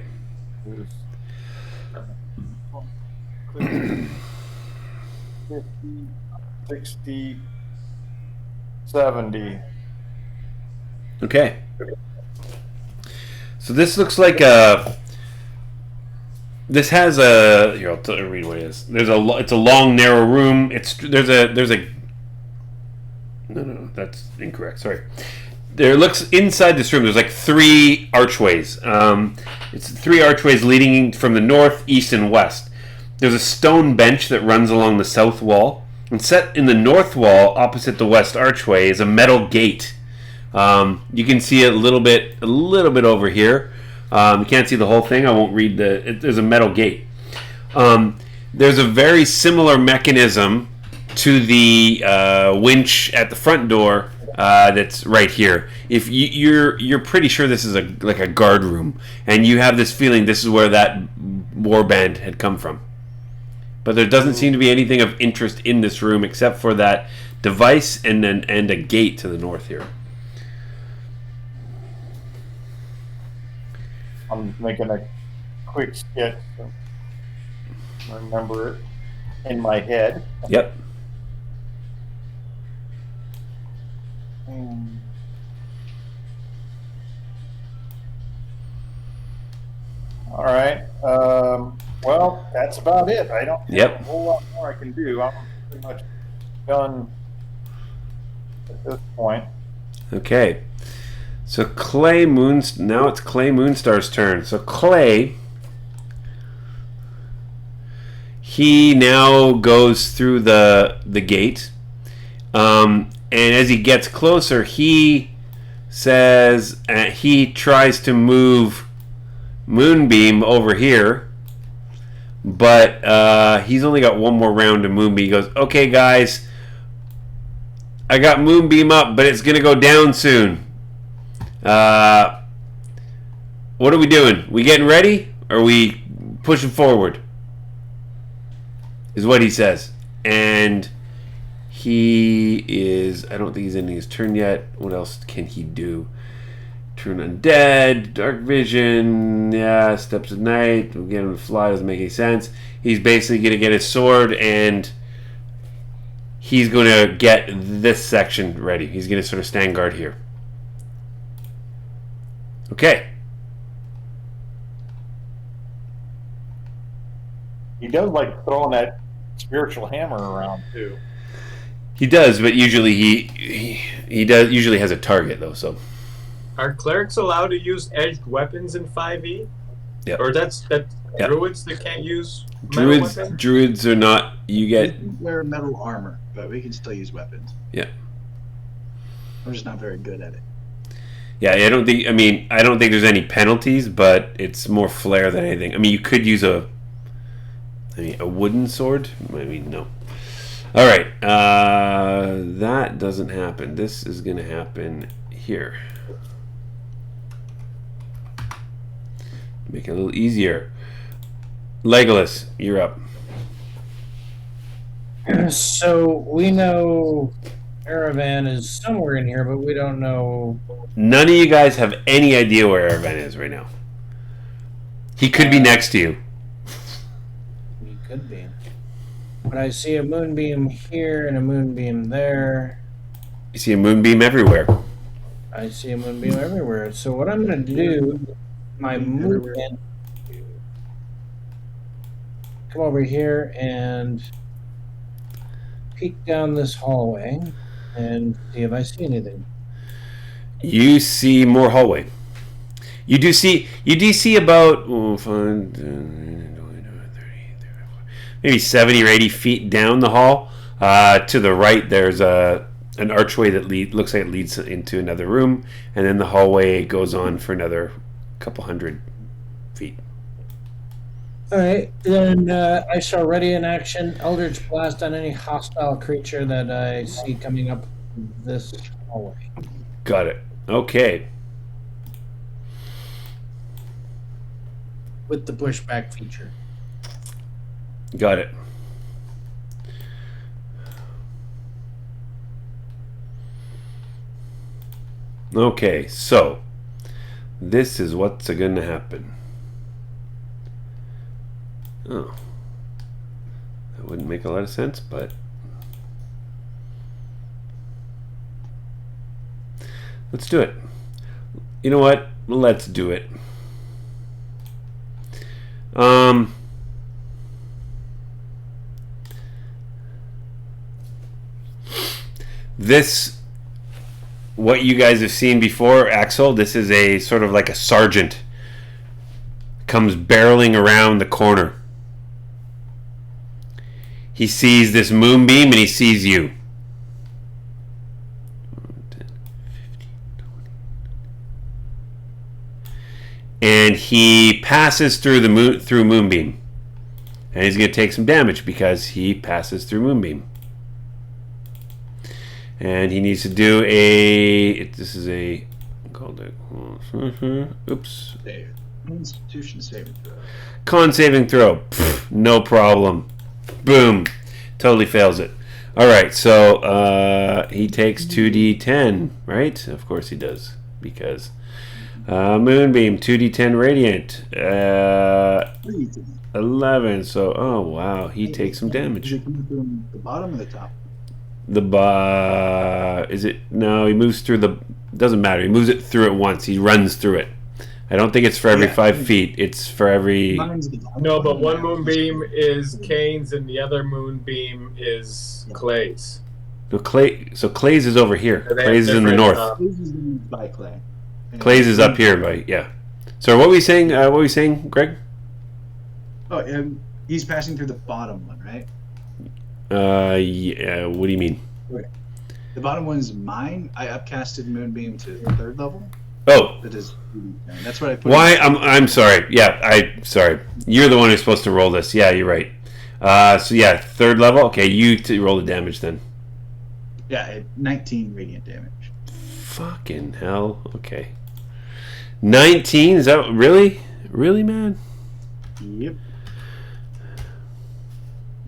50, 60, 70. Okay. So this looks like a. This has a. Here, I'll read what it is. It's a long, narrow room. There's a. No, that's incorrect. Sorry. There looks inside this room. There's like 3 archways. It's 3 archways leading from the north, east, and west. There's a stone bench that runs along the south wall, and set in the north wall, opposite the west archway, is a metal gate. You can see it a little bit over here. You can't see the whole thing. I won't read there's a metal gate. There's a very similar mechanism to the winch at the front door that's right here. If you're pretty sure this is like a guard room, and you have this feeling this is where that warband had come from. But there doesn't seem to be anything of interest in this room except for that device and a gate to the north here. I'm making a quick sketch to remember it in my head. Yep. All right. Well, that's about it. I don't have a whole lot more I can do. I'm pretty much done at this point. Okay. So now it's Clay Moonstar's turn. So Clay, he now goes through the gate, and as he gets closer, he says he tries to move Moonbeam over here, but he's only got one more round of Moonbeam. He goes, "Okay, guys, I got Moonbeam up, but it's gonna go down soon. What are we doing? We getting ready? Or are we pushing forward?" Is what he says. And he is... I don't think he's ending his turn yet. What else can he do? Turn undead, dark vision, yeah, steps of night. We'll get him to fly, doesn't make any sense. He's basically going to get his sword and he's going to get this section ready. He's going to sort of stand guard here. Okay. He does like throwing that spiritual hammer around too. He does, but usually he usually has a target though. So are clerics allowed to use edged weapons in 5e? Yeah. Or that's Yep. druids that can't use metal weapons? Druids are not. You get We wear metal armor, but we can still use weapons. Yeah. I'm just not very good at it. Yeah, I don't think there's any penalties, but it's more flair than anything. I mean, you could use a wooden sword. I mean, no. All right, that doesn't happen. This is going to happen here. Make it a little easier. Legolas, you're up. So we know Aravan is somewhere in here, but we don't know. None of you guys have any idea where Aravan is right now. He could be next to you. He could be. But I see a moonbeam here and a moonbeam there. You see a moonbeam everywhere. I see a moonbeam everywhere. So what I'm going to do, my movement, come over here and peek down this hallway and see if I see anything. You see more hallway. You do see about maybe 70 or 80 feet down the hall. To the right, there's an archway that looks like it leads into another room, and then the hallway goes on for another couple hundred feet. All right, then I shall ready in action Eldritch Blast on any hostile creature that I see coming up this hallway. Got it. Okay. With the pushback feature. Got it. Okay, so this is what's going to happen. Oh, that wouldn't make a lot of sense, but let's do it. You know what? Let's do it. This, what you guys have seen before, Axel, this is a sort of like a sergeant. Comes barreling around the corner. He sees this moonbeam and he sees you. And he passes through the moonbeam. And he's going to take some damage because he passes through moonbeam. And he needs to do this is a called it. Oops. Constitution saving throw. Con saving throw. Pfft, no problem. Boom. Totally fails it. All right. So he takes 2d10, right? Of course he does, because moonbeam 2d10 radiant. 11. So oh wow, he takes some damage. Is it coming from the bottom or the top? Is it? No, he moves through the. Doesn't matter. He moves it through it once. He runs through it. I don't think it's for every 5 feet. It's for every. No, but one moonbeam is Kane's and the other moonbeam is Clay's. So Clay's is over here. Clay's is in the north. Clay's is by Clay. Clay's is up here, by yeah. So what were we saying? What were we saying, Greg? Oh, he's passing through the bottom one, right? Yeah. What do you mean? Okay. The bottom one is mine. I upcasted Moonbeam to 3rd level. Oh, that's what I put. Why? I'm sorry. Yeah, sorry. You're the one who's supposed to roll this. Yeah, you're right. So yeah, 3rd level. Okay, you roll the damage then. Yeah, 19 radiant damage. Fucking hell. Okay. 19. Is that really, man? Yep.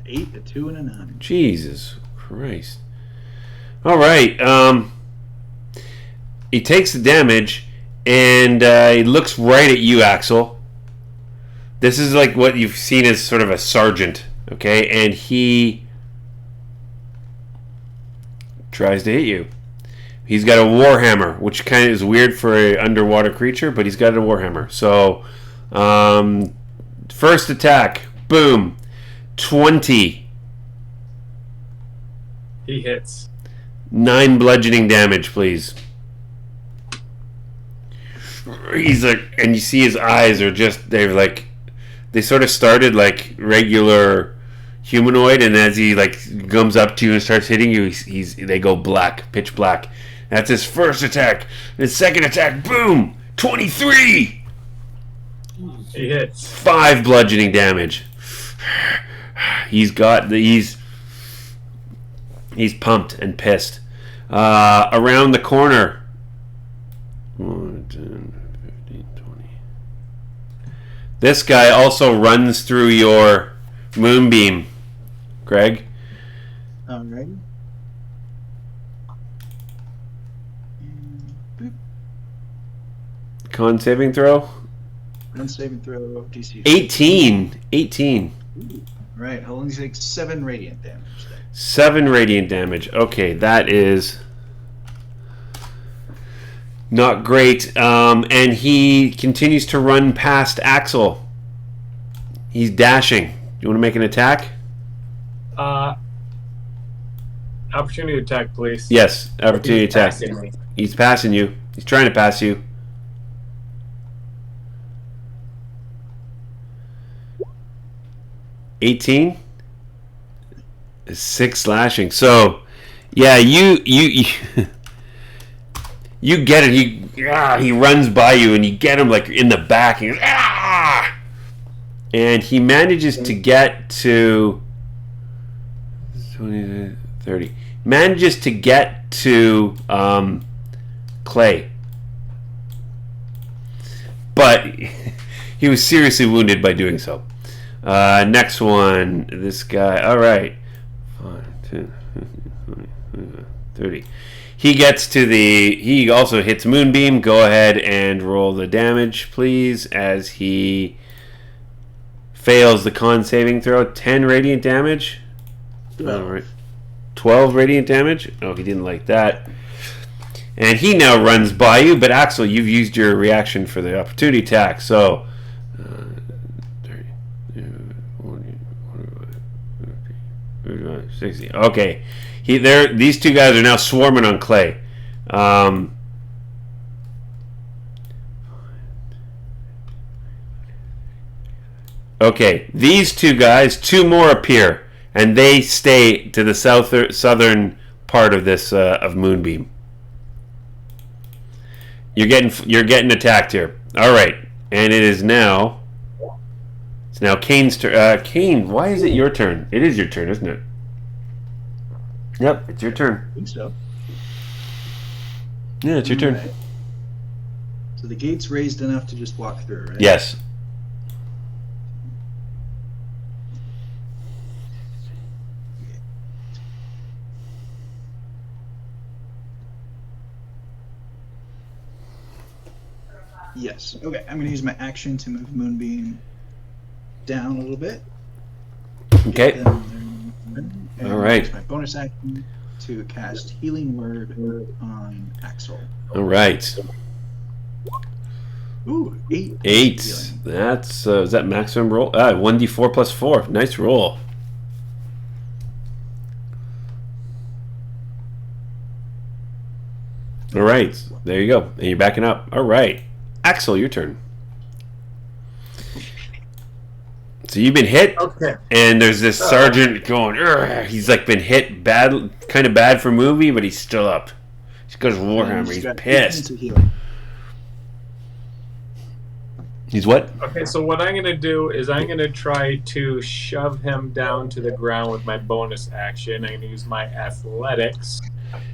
8, a 2, and a 9. Jesus Christ. All right. He takes the damage, and he looks right at you, Axel. This is like what you've seen as sort of a sergeant, okay? And he tries to hit you. He's got a warhammer, which kind of is weird for an underwater creature, but he's got a warhammer. So, first attack, boom, 20. He hits. 9 bludgeoning damage, please. He's like, and you see his eyes are just, they sort of started like regular humanoid, and as he like comes up to you and starts hitting you, they go black, pitch black. That's his first attack. His second attack, boom, 23. He hits. 5 bludgeoning damage. He's pumped and pissed. Around the corner. 1, 10, 15, 20. This guy also runs through your moonbeam, Greg. Alright. Con saving throw. Con saving throw. DC 18. Right. He'll only take 7 radiant damage. 7 radiant damage. Okay, that is not great. And he continues to run past Axel. He's dashing. You want to make an attack? Opportunity attack, please. Yes, opportunity attack. He's passing you. He's trying to pass you. 18. 6 slashing. So, yeah, you you get it. He runs by you, and you get him like in the back, and he manages to get to 20, 30. Manages to get to Clay, but he was seriously wounded by doing so. Next one. This guy. All right. 30. He gets to the... He also hits Moonbeam. Go ahead and roll the damage, please, as he fails the con saving throw. 10 radiant damage. All right. 12 radiant damage. Oh, he didn't like that. And he now runs by you, but Axel, you've used your reaction for the opportunity attack, so... 60. Okay. These two guys are now swarming on Clay. Okay, these two guys, two more appear, and they stay to the southern part of this of Moonbeam. You're getting attacked here. All right, and it's now Kane's turn. Kane, why is it your turn? It is your turn, isn't it? Yep, it's your turn. I think so. Yeah, it's your turn. Right. So the gate's raised enough to just walk through, right? Yes. Yes. Okay, I'm going to use my action to move Moonbeam down a little bit. Okay. And All right. use my bonus action to cast Healing Word on Axel. All right. Ooh, 8. 8. Healing. That's is that maximum roll? 1d4 plus 4. Nice roll. All right. There you go. And you're backing up. All right. Axel, your turn. So you've been hit, Okay. and there's this sergeant going. "Urgh." He's like been hit bad, kind of bad for movie, but he's still up. He's got his warhammer. He's got 8 pissed. points of healing. He's what? Okay, so what I'm going to do is I'm going to try to shove him down to the ground with my bonus action. I'm going to use my athletics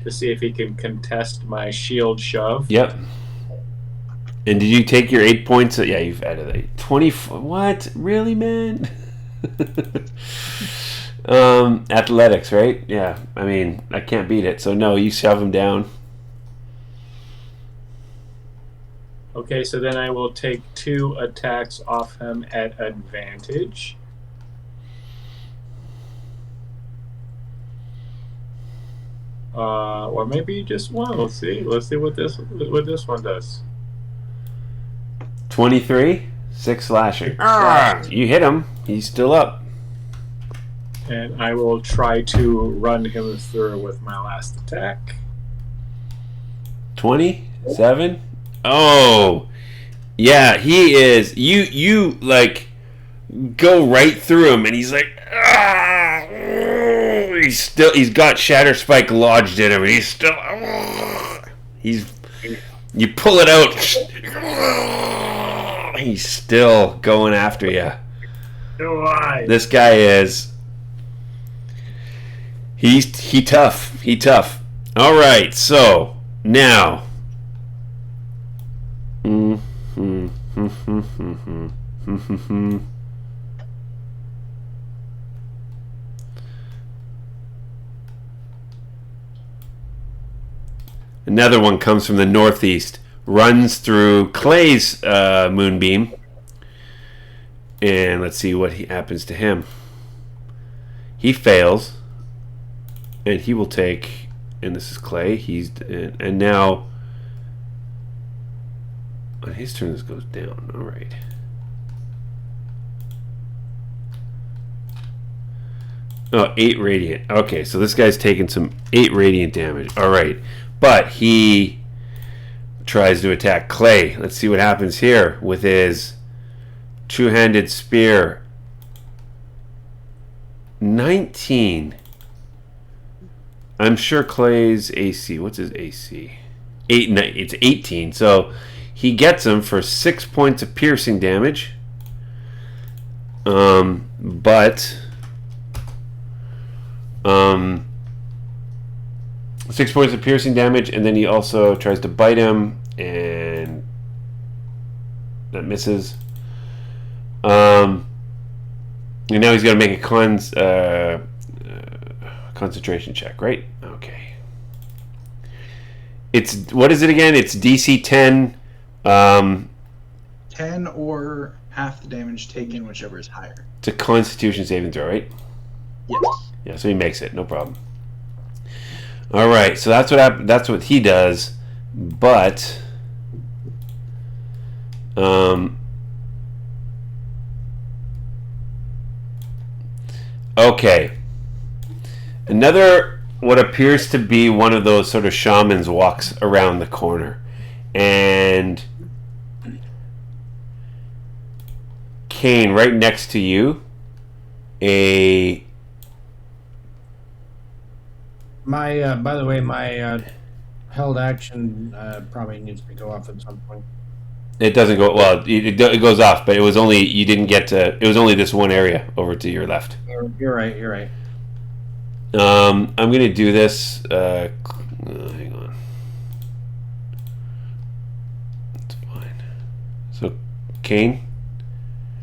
to see if he can contest my shield shove. Yep. And did you take your 8 points? Yeah, you've added 8. 20. What? Really, man? Athletics, right? Yeah. I mean, I can't beat it. So no, you shove him down. Okay, so then I will take 2 attacks off him at advantage. Or maybe just one. Let's see. Let's see what this one does. 23, 6 slashing. You hit him. He's still up. And I will try to run him through with my last attack. 27. Oh, yeah. He is. You like go right through him, and he's like, ah! He's got Shatter Spike lodged in him, and he's still. You pull it out. He's still going after you. Why? This guy is. He tough. He tough. All right. So now. Another one comes from the northeast, runs through Clay's moonbeam, and let's see what happens to him. He fails, and he will take. And this is Clay. And now on his turn, this goes down. All right. Oh, 8 radiant. Okay, so this guy's taking some 8 radiant damage. All right. But he tries to attack Clay. Let's see what happens here with his two-handed spear. 19. I'm sure Clay's AC. What's his AC? It's 18. So he gets him for 6 points of piercing damage. But 6 points of piercing damage, and then he also tries to bite him, and that misses. And now he's got to make a concentration check, right? Okay. It's, what is it again? It's DC 10. 10 or half the damage taken, whichever is higher. It's a Constitution saving throw, right? Yes. Yeah, so he makes it, no problem. All right, so that's what he does, but okay. Another, what appears to be one of those sort of shamans, walks around the corner, and Kane, right next to you, By the way, my held action probably needs to go off at some point. it doesn't go, well, it goes off, but it was only, you didn't get to, it was only this one area over to your left. You're right. You're right. I'm gonna do this. Hang on. That's fine. So, Kane,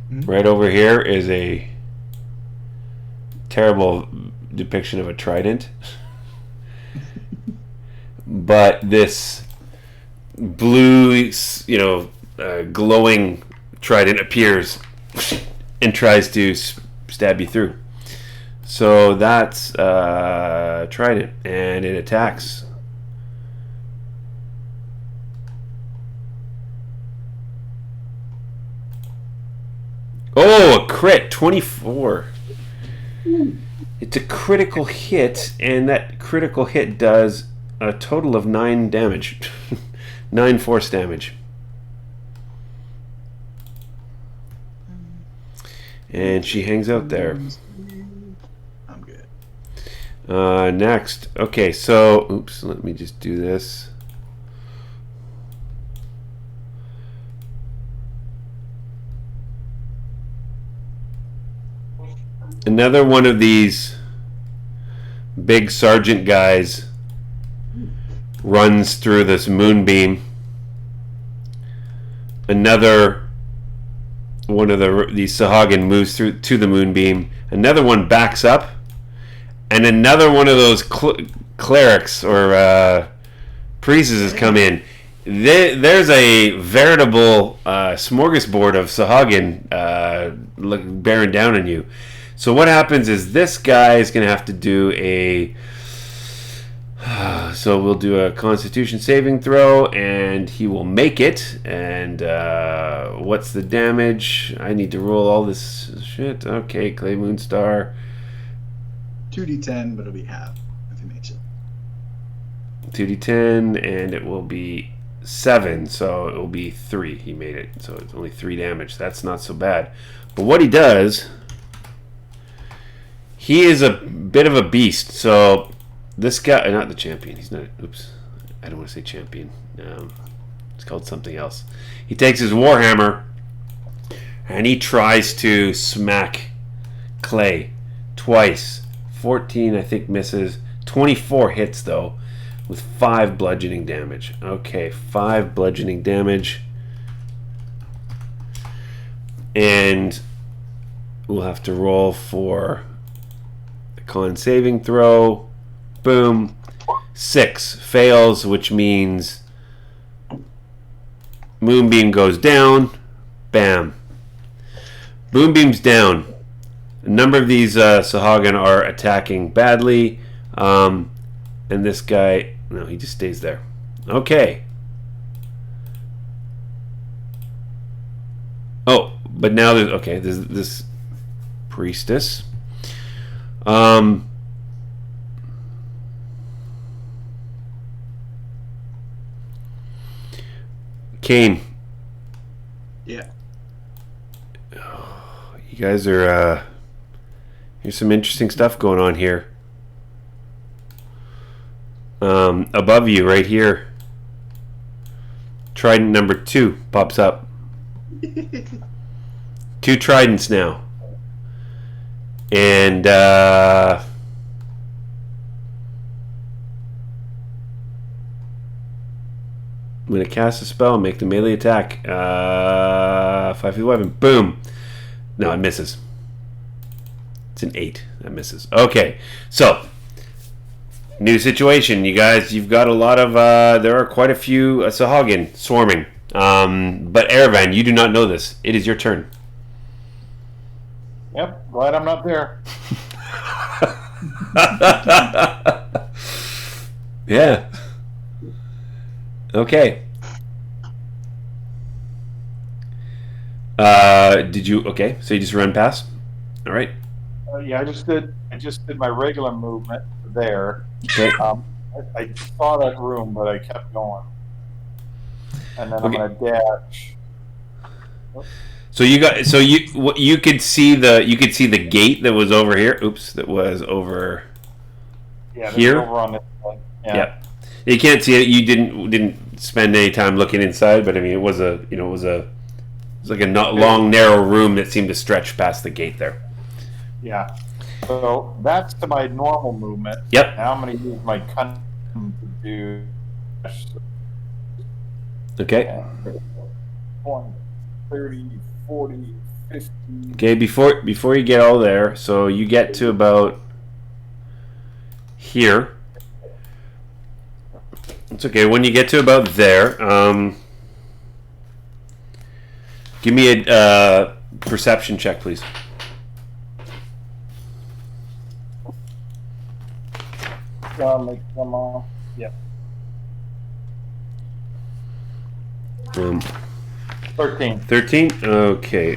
right over here is a terrible depiction of a trident, but this blue, glowing trident appears and tries to stab you through. So that's trident, and it attacks. Oh, a crit, 24. It's a critical hit, and that critical hit does a total of 9 damage. 9 force damage. And she hangs out there. I'm good. Next. Okay, so, oops, let me just do this. Another one of these big sergeant guys runs through this moonbeam. Another one of these Sahagin moves through to the moonbeam. Another one backs up, and another one of those clerics or priests has come in. There's a veritable smorgasbord of Sahagin bearing down on you. So what happens is this guy is going to have to do a... So we'll do a Constitution saving throw, and he will make it. And what's the damage? I need to roll all this shit. Okay, Clay Moonstar. 2d10, but it'll be half if he makes it. 2d10, and it will be 7, so it will be 3. He made it, so it's only 3 damage. That's not so bad. But what he does... He is a bit of a beast, so this guy, not the champion, he's not, oops, I don't want to say champion, it's called something else. He takes his warhammer, and he tries to smack Clay twice. 14, I think, misses. 24 hits, though, with 5 bludgeoning damage. Okay, 5 bludgeoning damage. And we'll have to roll for... Con saving throw. Boom. 6 fails, which means Moonbeam goes down. Bam. Moonbeam's down. A number of these Sahagin are attacking badly. And this guy, no, he just stays there. Okay. Oh, but now there's, okay, there's this priestess. Kane. Yeah. You guys are, here's some interesting stuff going on here. Above you, right here, Trident number 2 pops up. 2 tridents now. And I'm going to cast a spell and make the melee attack. 5 feet weapon. Boom. No, it misses. It's an 8. That misses. Okay, so new situation, you guys. You've got a lot of. There are quite a few Sahagin swarming. But Erevan, you do not know this. It is your turn. Yep, glad I'm not there. Yeah. Okay. Did you? Okay, so you just run past. All right. Yeah, I just did my regular movement there. Okay. I saw that room, but I kept going, and then Okay. I'm gonna dash. So you could see the gate that was over here. Oops, that was over. Yeah, Here? over on this side. Yeah. Yeah. You can't see it. You didn't spend any time looking inside, but I mean, it was like a not long, narrow room that seemed to stretch past the gate there. Yeah. So that's to my normal movement. Yep. Now I'm going to use my cunning to do. Okay. 20, 30, 40, 50. Okay. Before you get all there, so you get to about here. It's okay. When you get to about there, give me a perception check, please. Make them all. Yep. 13. 13? Okay.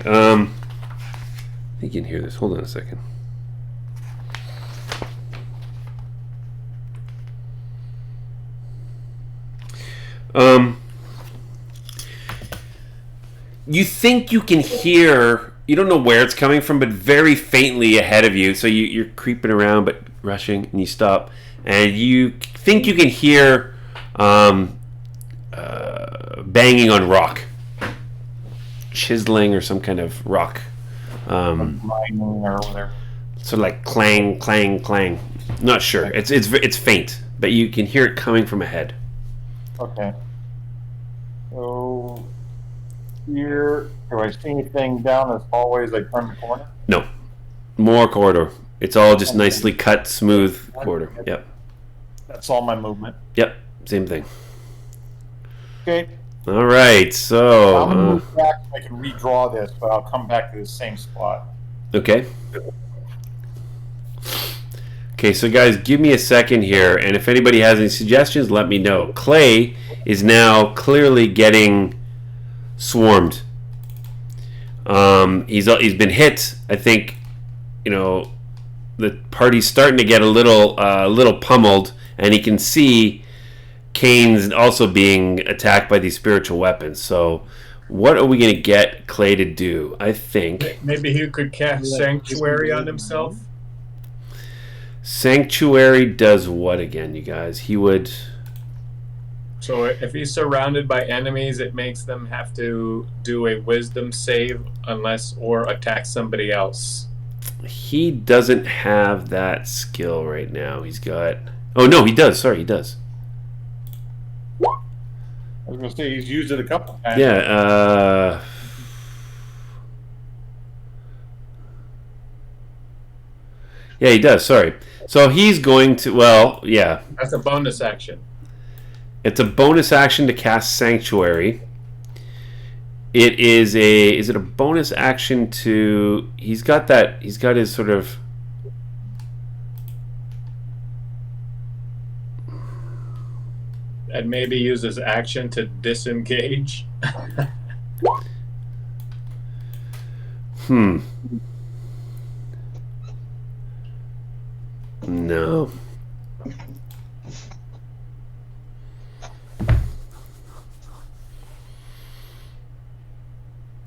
You can hear this. Hold on a second. You think you can hear, you don't know where it's coming from, but very faintly ahead of you. So you're creeping around, but rushing, and you stop. And you think you can hear banging on rock. Chiseling or some kind of rock. Mining or whatever. Sort of like clang, clang, clang. Not sure. It's faint, but you can hear it coming from ahead. Okay. So here, do I see anything down this hallway as I turn the corner? No. More corridor. It's all just nicely cut, smooth corridor. Yep. That's all my movement. Yep. Same thing. Okay. All right. So. I'm gonna move back so I can redraw this, but I'll come back to the same spot. Okay. Okay, so guys, give me a second here, and if anybody has any suggestions, let me know. Clay is now clearly getting swarmed. He's been hit. I think, the party's starting to get a little pummeled, and he can see Kane's also being attacked by these spiritual weapons. So, what are we going to get Clay to do? I think Maybe he could cast Sanctuary on himself. Sanctuary does what again, you guys? He would. So if he's surrounded by enemies, it makes them have to do a wisdom save or attack somebody else. He doesn't have that skill right now. He's got. Oh no, he does. Sorry, he does. I was going to say he's used it a couple times. Yeah. Yeah, he does. Sorry. So he's going to. Well, yeah. That's a bonus action. It's a bonus action to cast Sanctuary. It is a. Is it a bonus action to? He's got that. He's got his sort of. And maybe use his action to disengage. No.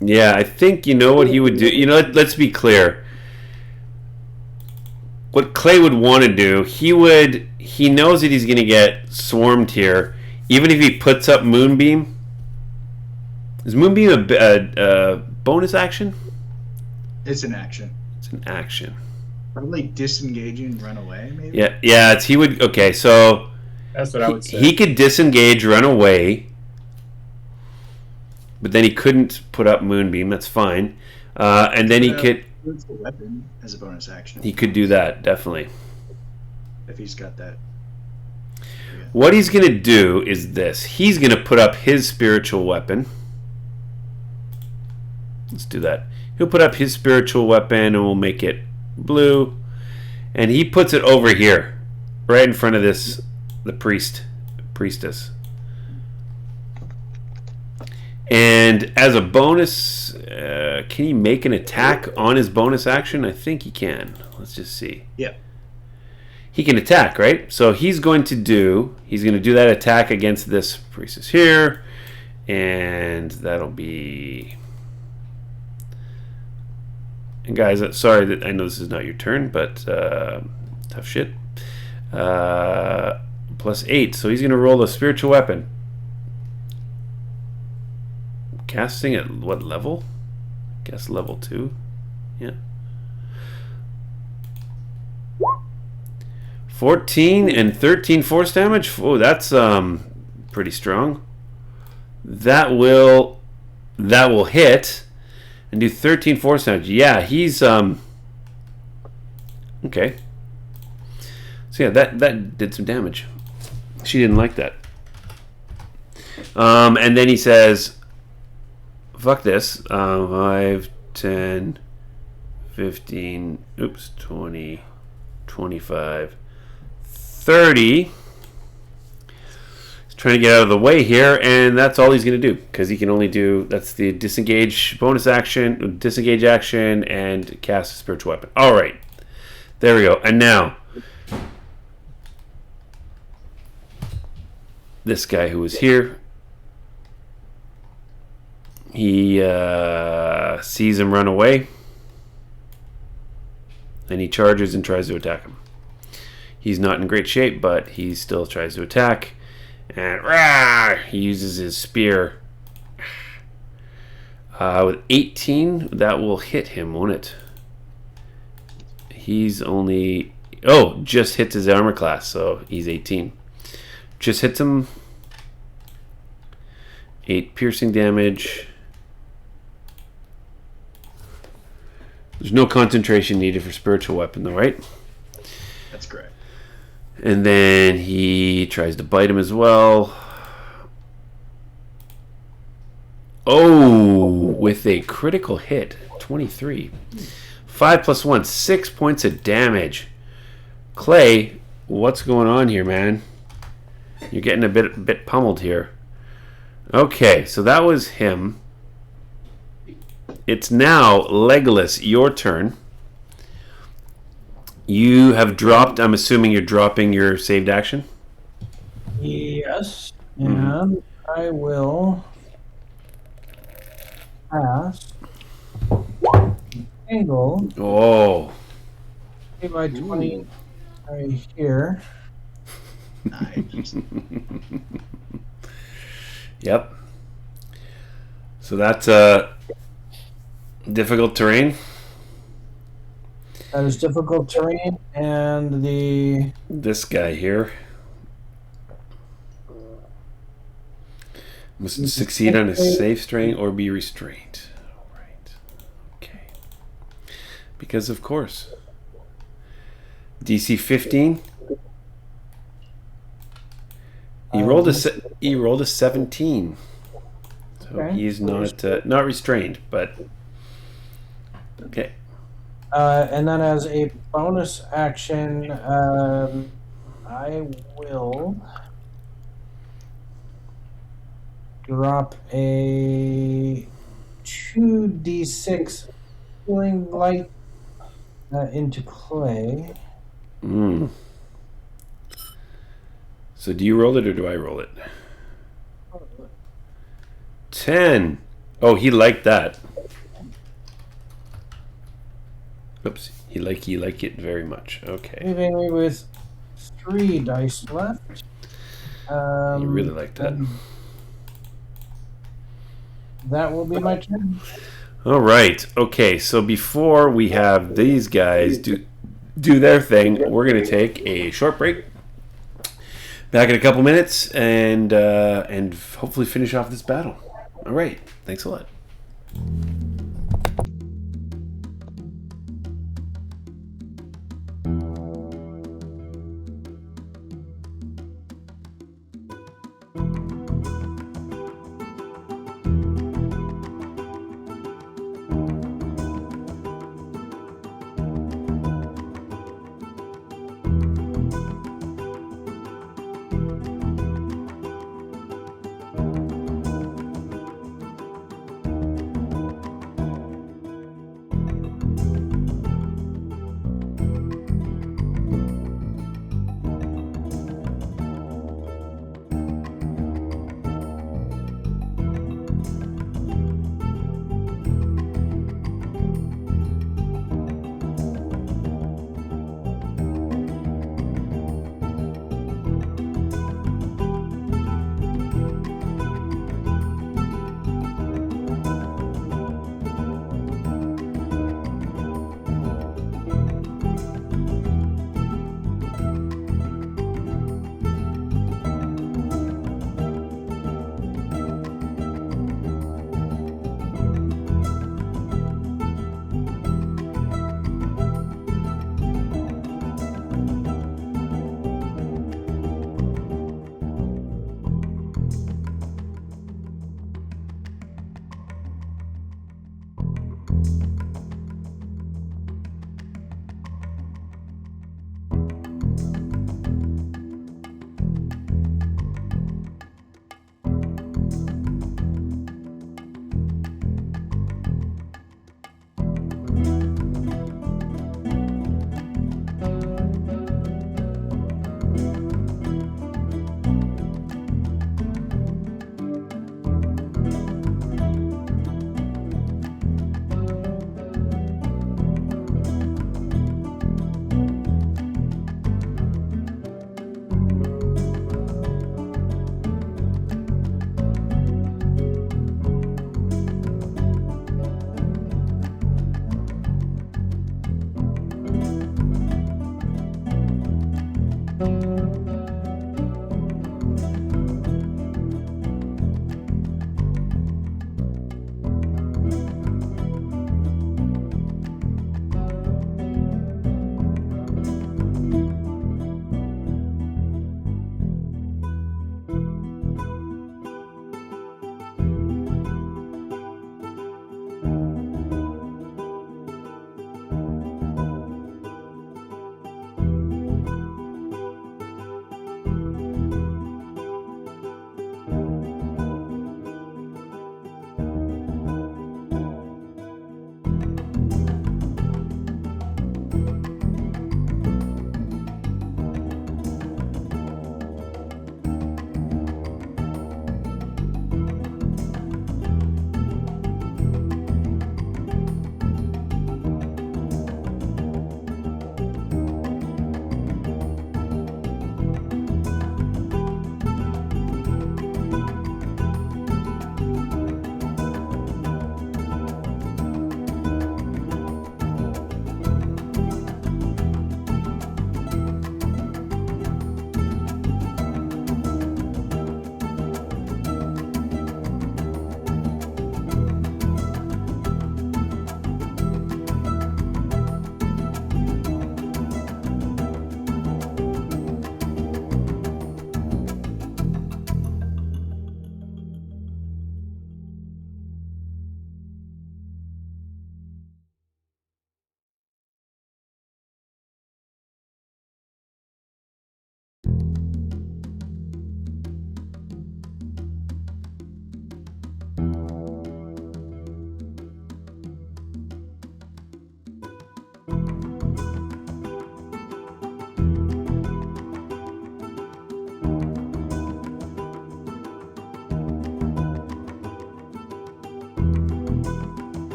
Yeah, I think you know what he would do. Let's be clear. What Clay would want to do, he knows that he's going to get swarmed here, even if he puts up Moonbeam. Is Moonbeam a bonus action? It's an action. It's an action. Probably disengaging and run away, maybe? Yeah, he would. Okay, so That's what I would say. he could disengage, run away, but then he couldn't put up Moonbeam. That's fine. And then he could. spiritual weapon as a bonus action. He could do that, definitely. If he's got that. What he's going to do is this. He's going to put up his spiritual weapon. Let's do that. He'll put up his spiritual weapon and we'll make it blue. And he puts it over here, right in front of the priestess. And as a bonus, can he make an attack on his bonus action? I think he can. Let's just see. Yeah. He can attack, right? So he's going to do that attack against this priestess here. And that'll be... And guys, sorry that I know this is not your turn, but tough shit. +8. So he's going to roll a spiritual weapon. Casting at what level? Guess level 2. Yeah. 14 and 13 force damage. Oh, that's pretty strong. That will hit and do 13 force damage. Yeah, he's okay. So yeah, that did some damage. She didn't like that. And then he says, fuck this. 5, 10, 15, 20, 25, 30. He's trying to get out of the way here, and that's all he's going to do, because he can only do, that's the disengage bonus action, disengage action, and cast a spiritual weapon. All right. There we go. And now, this guy who was here, he sees him run away, and he charges and tries to attack him. He's not in great shape, but he still tries to attack, and he uses his spear. With 18, that will hit him, won't it? He's only... Oh, just hits his armor class, so he's 18. Just hits him. 8 piercing damage. There's no concentration needed for spiritual weapon, though, right? That's correct. And then he tries to bite him as well. Oh, with a critical hit. 23. 5 plus 1, 6 points of damage. Clay, what's going on here, man? You're getting a bit pummeled here. Okay, so that was him. It's now Legolas, your turn. You have dropped, I'm assuming you're dropping your saved action? Yes, and I will pass angle Oh. by 20 right here. Nice. Yep. So that's difficult terrain. That is difficult terrain, and This guy here must succeed on a save strain or be restrained. Right. Okay. Because of course. DC 15. He rolled a 17. So Okay. he's not restrained, but okay. and then as a bonus action, I will drop a 2d6 healing light into Clay. Mm. So do you roll it or do I roll it? 10. Oh, he liked that. Oops. He like it very much. Okay. Leaving me with 3 dice left. You really like that. That will be my turn. All right. Okay. So before we have these guys do their thing, we're going to take a short break. Back in a couple minutes, and hopefully finish off this battle. All right. Thanks a lot.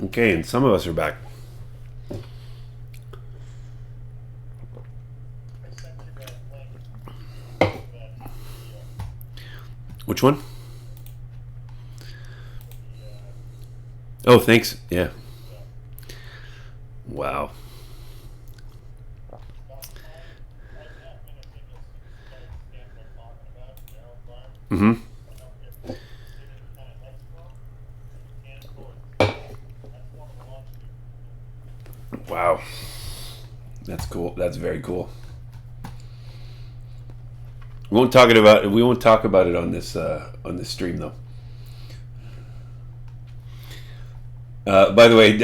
Okay, and some of us are back. Which one? Oh, thanks. Yeah. Wow. Mm-hmm. Wow. That's cool. That's very cool. We won't talk about it on this stream though. By the way,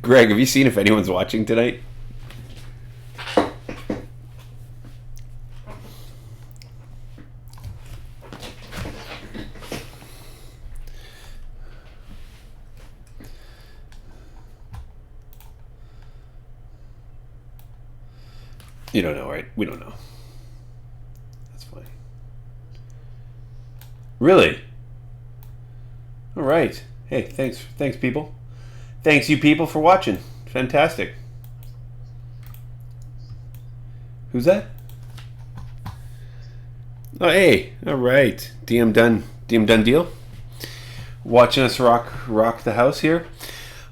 Greg, have you seen if anyone's watching tonight? You don't know, right? We don't know. That's fine. Really? All right. Hey, thanks, people. Thanks, you people, for watching. Fantastic. Who's that? Oh, hey. All right. DM done deal. Watching us rock the house here.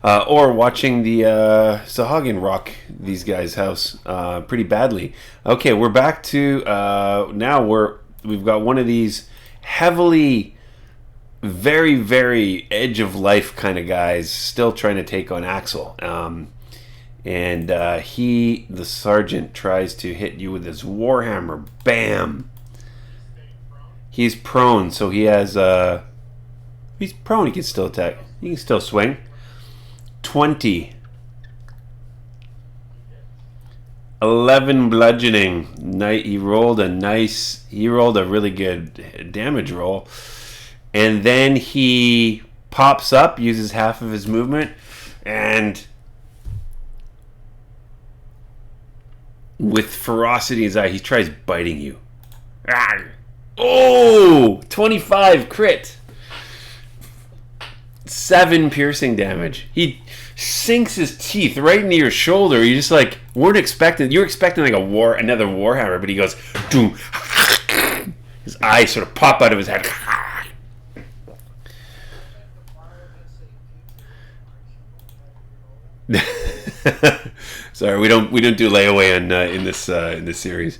Or watching the Sahagin rock these guys' house pretty badly. Okay, we're back to now we've got one of these heavily, very, very edge of life kind of guys still trying to take on Axel. And the sergeant, tries to hit you with his warhammer. Bam! He's prone, so he has he's prone. He can still attack. He can still swing. 20. 11 bludgeoning. He rolled a really good damage roll. And then he pops up, uses half of his movement, and with ferocity in his eye, he tries biting you. Oh! 25 crit. 7 piercing damage. He sinks his teeth right into your shoulder. You just like weren't expecting. You were expecting like another warhammer, but he goes, doom. His eyes sort of pop out of his head. Sorry, we don't do layaway in this series.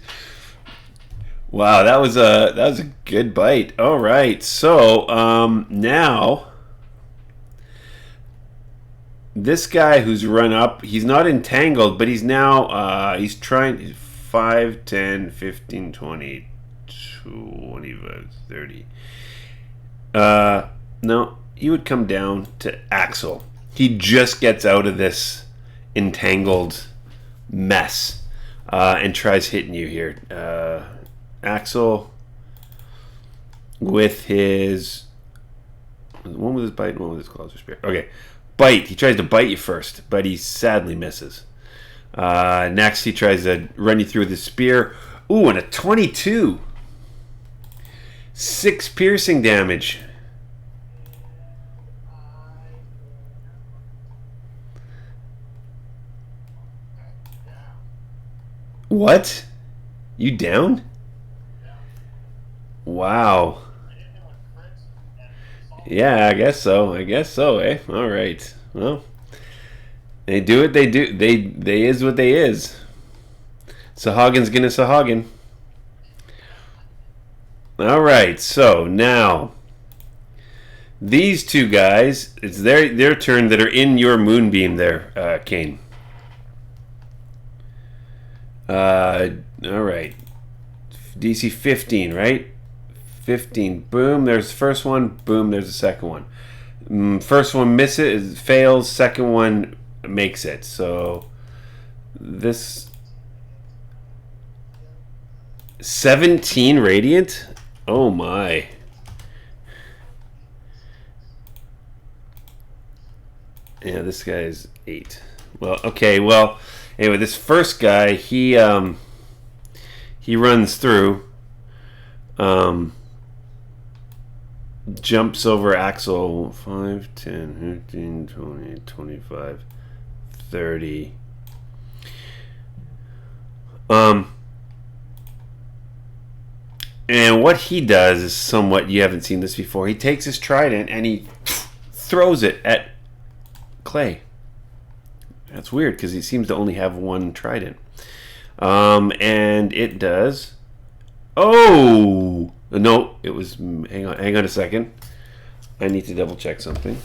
Wow, that was a good bite. All right, so now this guy who's run up, he's not entangled, but he's now he's trying 5, 10, 15, 20, 25, 30. No, he would come down to Axel. He just gets out of this entangled mess and tries hitting you here. Axel with his one with his bite and one with his claws or spear. Okay, bite. He tries to bite you first, but he sadly misses. Next, he tries to run you through with his spear. Ooh, and a 22. 6 piercing damage. What? You down? Wow. Yeah, I guess so, eh? All right. Well, they do what they do. They is what they is. Sahagins gonna Sahagin. All right, so now these two guys, it's their turn that are in your moonbeam there, Kane. All right. DC 15, right? 15. Boom, there's the first one. Boom, there's the second one. First one misses, fails. Second one makes it. So this 17 radiant? Oh my. Yeah, this guy's 8. Well, okay, well, anyway, this first guy, he runs through, jumps over Axel, 5, 10, 15, 20, 25, 30. And what he does is somewhat, you haven't seen this before. He takes his trident and he throws it at Clay. That's weird because he seems to only have one trident. And it does. Oh! No, it was. Hang on a second. I need to double check something.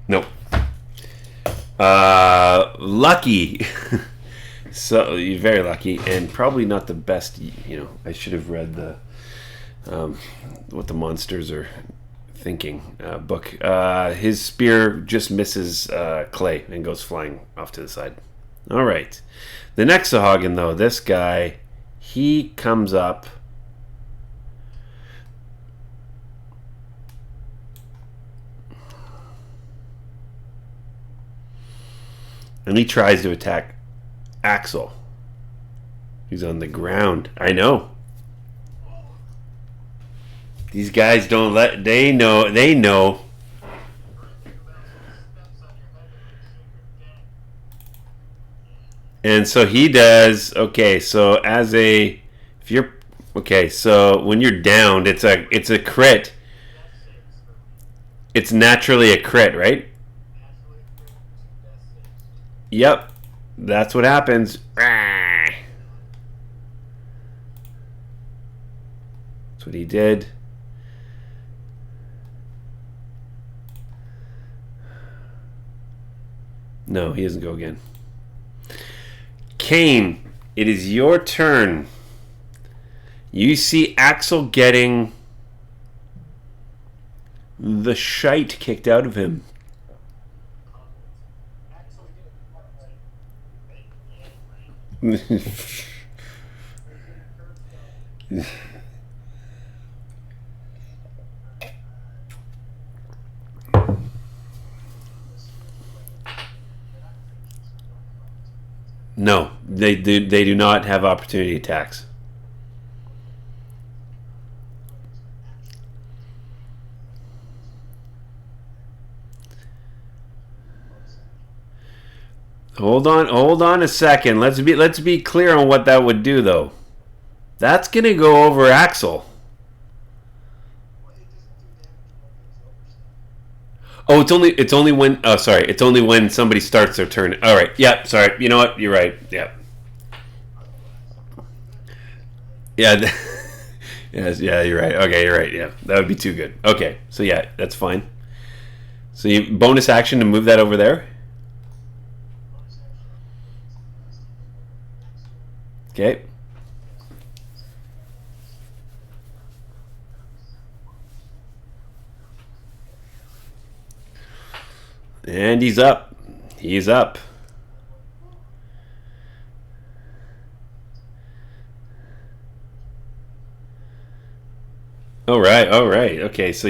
Nope. Lucky. So you're very lucky, and probably not the best. You know, I should have read the what the monsters are thinking book. His spear just misses Clay and goes flying off to the side. All right, the next Sahagin though, this guy, he comes up. And he tries to attack Axel. He's on the ground. I know. These guys don't let... They know. And so he does... Okay, so as a... If you're... Okay, so when you're downed, it's a crit. It's naturally a crit, right? Yep. That's what happens. That's what he did. No, he doesn't go again. Kane, it is your turn. You see Axel getting the shite kicked out of him. No, they do not have opportunity attacks. Hold on a second. Let's be clear on what that would do though. That's gonna go over Axel. Oh, it's only when it's only when somebody starts their turn. All right. Yeah, sorry. You know what? You're right. Yeah. Yeah. Yes, yeah, you're right. Okay, you're right. Yeah. That would be too good. Okay. So yeah, that's fine. So you bonus action to move that over there? Okay. And he's up. He's up. All right. Okay, so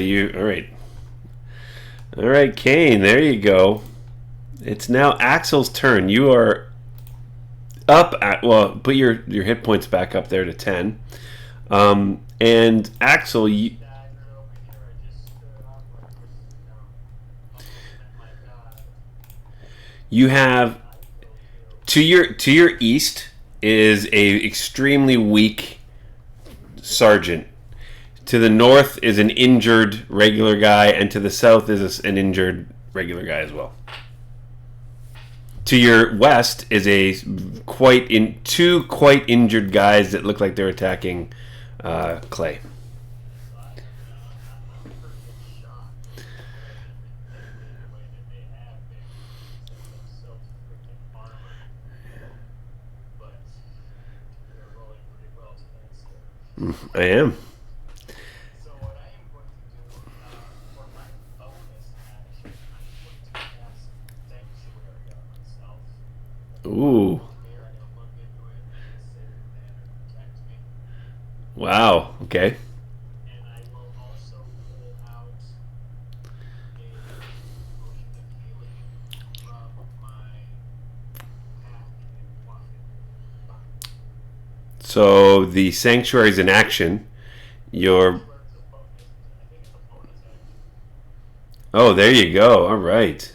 all right, Kane, there you go. It's now Axel's turn. You are up at, well, put your hit points back up there to 10. And Axel, you have to your east is a extremely weak sergeant. To the north is an injured regular guy, and to the south is an injured regular guy as well. To your west is two quite injured guys that look like they're attacking Clay. I am. Ooh. Wow. Okay. So the sanctuary is in action. Oh, there you go. All right.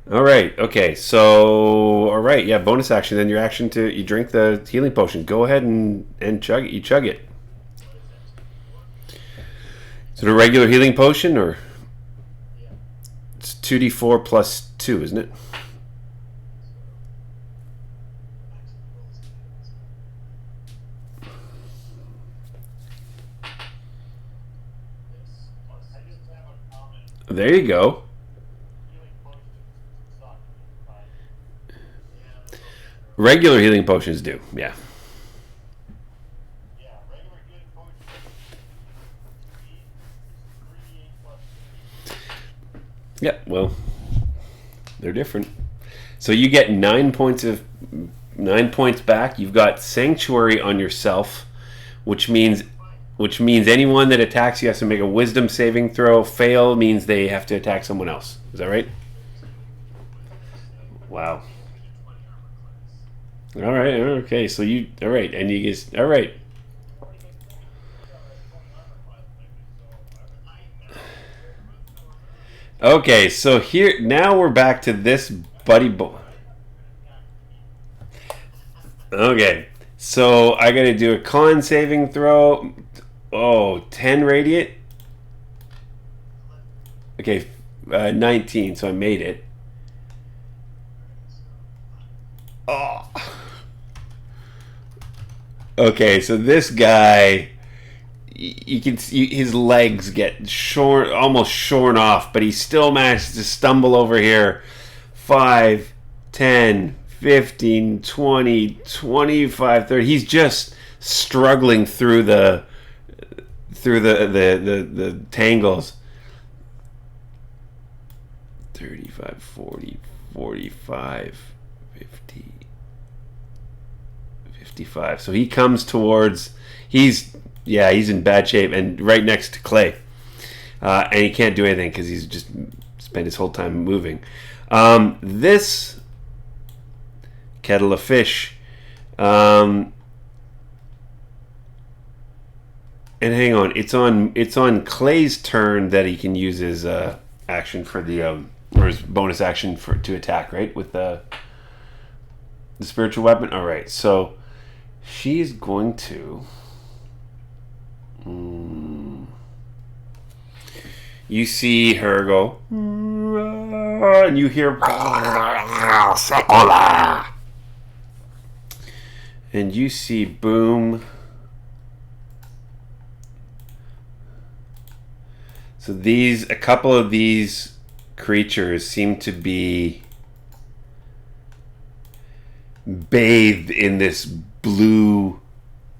All right. Okay. So, all right. Yeah. Bonus action. Then your action you drink the healing potion. Go ahead and chug it. You chug it. Is it a regular healing potion or? It's 2d4 plus 2, isn't it? There you go. Regular healing potions do, yeah. Yeah, well, they're different. So you get 9 points back. You've got Sanctuary on yourself, which means anyone that attacks you has to make a Wisdom saving throw. Fail means they have to attack someone else. Is that right? Wow. All right. Okay. So all right, and you guys. All right. Okay. So now we're back to this buddy boy. Okay. So I got to do a con saving throw. Oh, 10 radiant. Okay, 19. So I made it. Okay, so this guy, you can see his legs get shorn, almost shorn off, but he still manages to stumble over here. 5, 10, 15, 20, 25, 30. He's just struggling through the tangles. 35, 40, 45, 50, 55. So he comes towards. He's in bad shape and right next to Clay, and he can't do anything because he's just spent his whole time moving. This kettle of fish. And hang on, it's on Clay's turn that he can use his action for the or his bonus action to attack, right? With the spiritual weapon. All right, so she's going to. You see her go, and you hear, and you see Boom. So a couple of these creatures seem to be bathed in this blue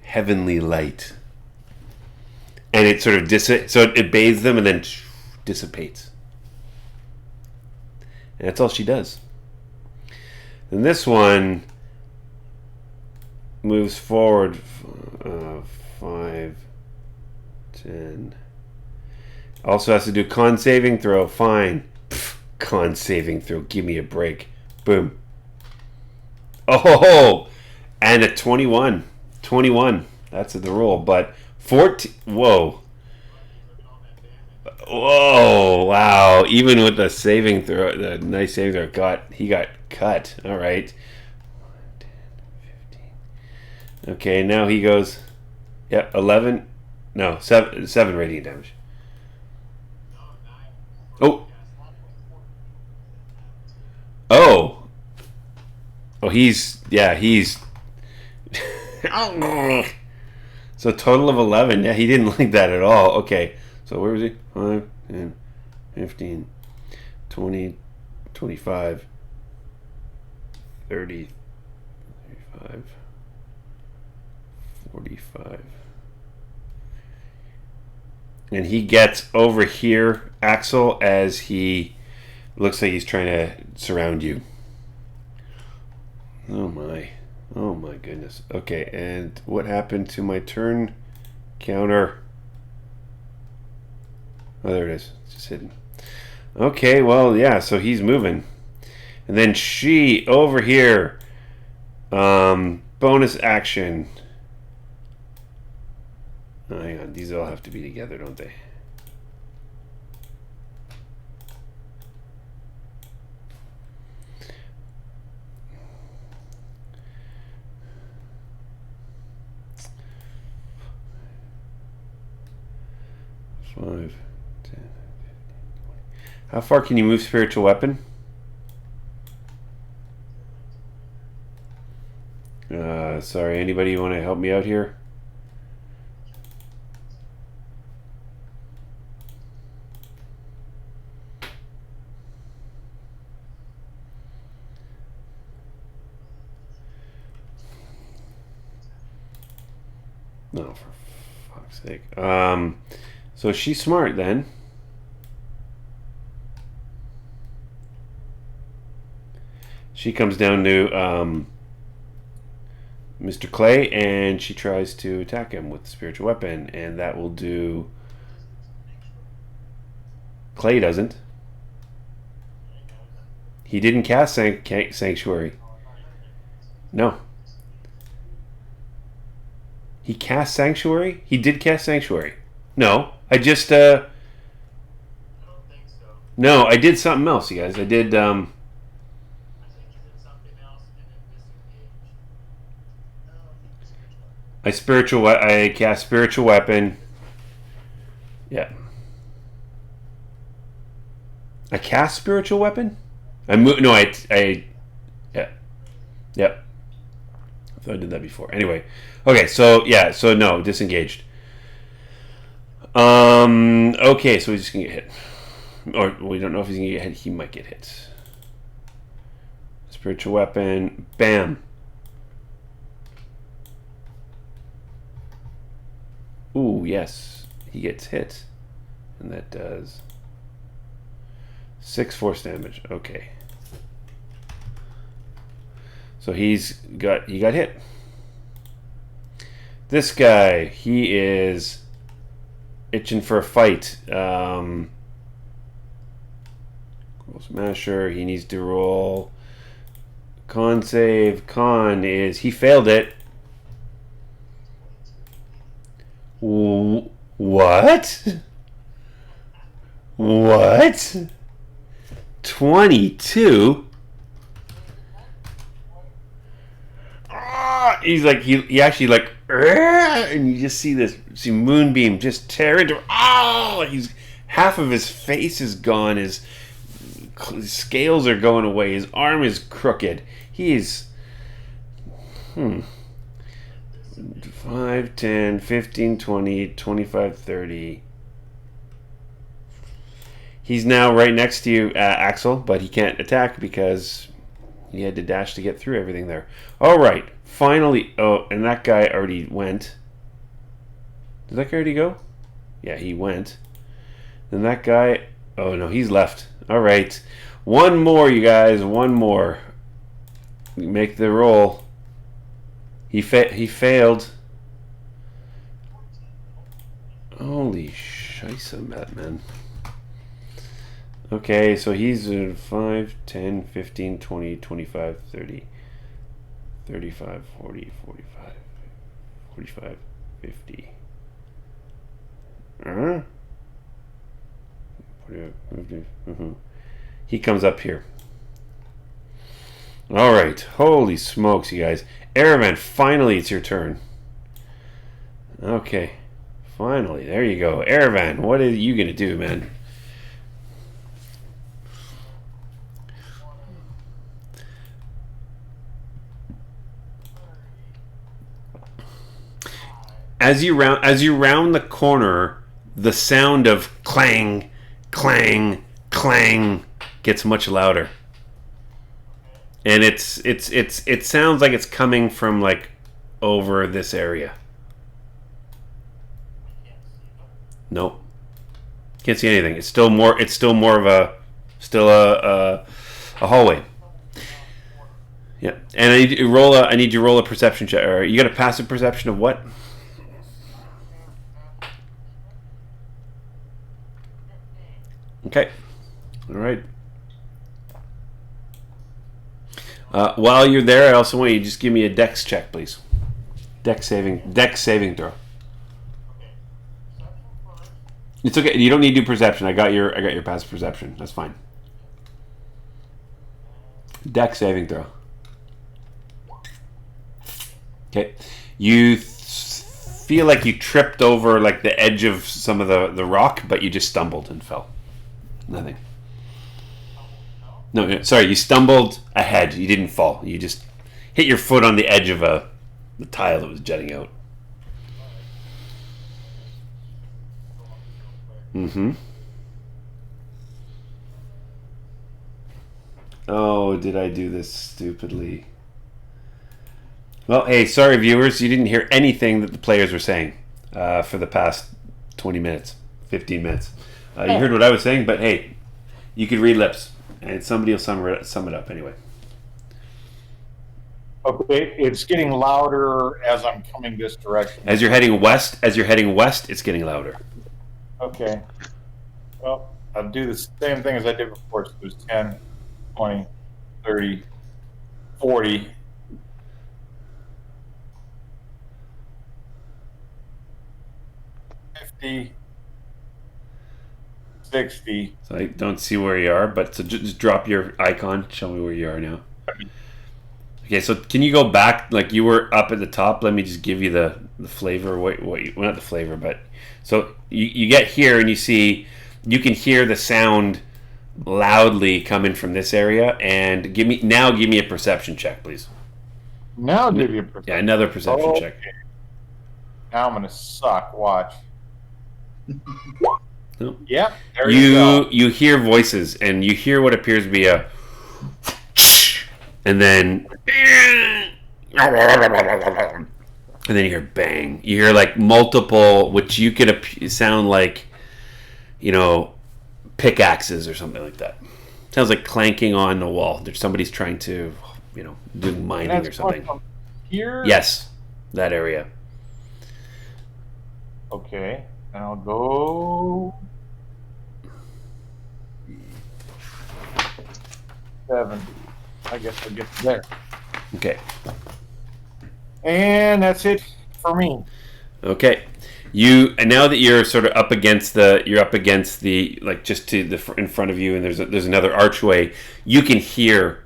heavenly light. And it sort of it bathes them and then dissipates. And that's all she does. And this one moves forward 5, 10. Also has to do con saving throw. Fine. Con saving throw. Give me a break. Boom. Oh, and a 21. 21. That's the roll. But 14. Whoa. Whoa. Wow. Even with the saving throw, the nice saving throw, he got cut. All right. 10, 15. Okay, now he goes. Yeah, 11. No, 7 radiant damage. Oh. Oh, he's so total of 11. Yeah, he didn't like that at all. Okay, so where was he? 5, 10, 15, 20, 25, 30, 35, 45. And he gets over here, Axel, as he looks like he's trying to surround you. Oh my goodness. Okay, and what happened to my turn counter? Oh, there it is. It's just hidden. Okay, well, yeah, so he's moving. And then she, over here, bonus action. Oh, hang on, these all have to be together, don't they? Five, 10, 15, 20. How far can you move spiritual weapon? Sorry, anybody want to help me out here? No, for fuck's sake. So she's smart then. She comes down to Mr. Clay and she tries to attack him with the spiritual weapon, and that will do. Clay doesn't. He didn't cast Sanctuary. No. He cast Sanctuary? He did cast Sanctuary. No, I just I don't think so. no, I did something else, you guys. I did I think you did something else and it disengaged. I cast spiritual weapon. Yeah. I cast spiritual weapon? Yeah. Yep. thought I did that before. Anyway, okay, so yeah, so no, disengaged. Okay, so he's just gonna get hit, or we don't know if he's gonna get hit. He might get hit. Spiritual weapon, bam. Ooh, yes, he gets hit, and that does 6 force damage. Okay. So he got hit. This guy, he is itching for a fight. Smasher, he needs to roll. Con save. Con is, he failed it. What? What? 22? He's like, he actually like, and you just see Moonbeam just tear into, he's, half of his face is gone, his scales are going away, his arm is crooked, he's 5, 10, 15, 20, 25, 30. He's now right next to you, Axel, but he can't attack because he had to dash to get through everything there. All right, finally. Oh, and that guy already went. Did that guy already go? Yeah, he went. Then that guy. Oh no, he's left. All right, one more, you guys. One more. Make the roll. He failed. Holy scheisse, Batman. Okay, so he's 5, 10, 15, 20, 25, 30, 35, 40, 45, 45, 50. He comes up here. All right. Holy smokes, you guys. Erevan, finally it's your turn. Okay. Finally. There you go. Erevan, what are you going to do, man? As you round the corner, the sound of clang, clang, clang gets much louder, and it sounds like it's coming from like over this area. Nope, can't see anything. It's still more of a hallway. Yeah, and I need you to roll a perception check. Or you got a passive perception of what? Okay. All right. While you're there, I also want you to just give me a dex check, please. Dex saving throw. It's okay. You don't need to do perception. I got your passive perception. That's fine. Dex saving throw. Okay. You feel like you tripped over like the edge of some of the rock, but you just stumbled and fell. Nothing. No, sorry, you stumbled ahead. You didn't fall. You just hit your foot on the edge of the tile that was jutting out. Mm-hmm. Oh, did I do this stupidly? Well, hey, sorry, viewers. You didn't hear anything that the players were saying for the past 20 minutes, 15 minutes. You heard what I was saying, but hey, you could read lips, and somebody will sum it up anyway. Okay, it's getting louder as I'm coming this direction. As you're heading west, it's getting louder. Okay. Well, I'll do the same thing as I did before. So there's 10, 20, 30, 40. 50, 60. So I don't see where you are, but so just drop your icon. Show me where you are now. Okay, so can you go back? Like you were up at the top. Let me just give you the flavor. Well, not the flavor, but so you get here and you can hear the sound loudly coming from this area. And give me a perception check, please. Now do your perception. Yeah, another perception check. Now I'm gonna suck. Watch. Nope. Yep. There you go. You hear voices, and you hear what appears to be a, and then you hear bang. You hear like multiple, which you could sound like, pickaxes or something like that. Sounds like clanking on the wall. There's somebody's trying to, do mining or something. Here. Yes, that area. Okay. And I'll go 70. I guess I'll get to there. Okay. And that's it for me. Okay. And now that you're sort of up against the like just to the in front of you, and there's another archway, you can hear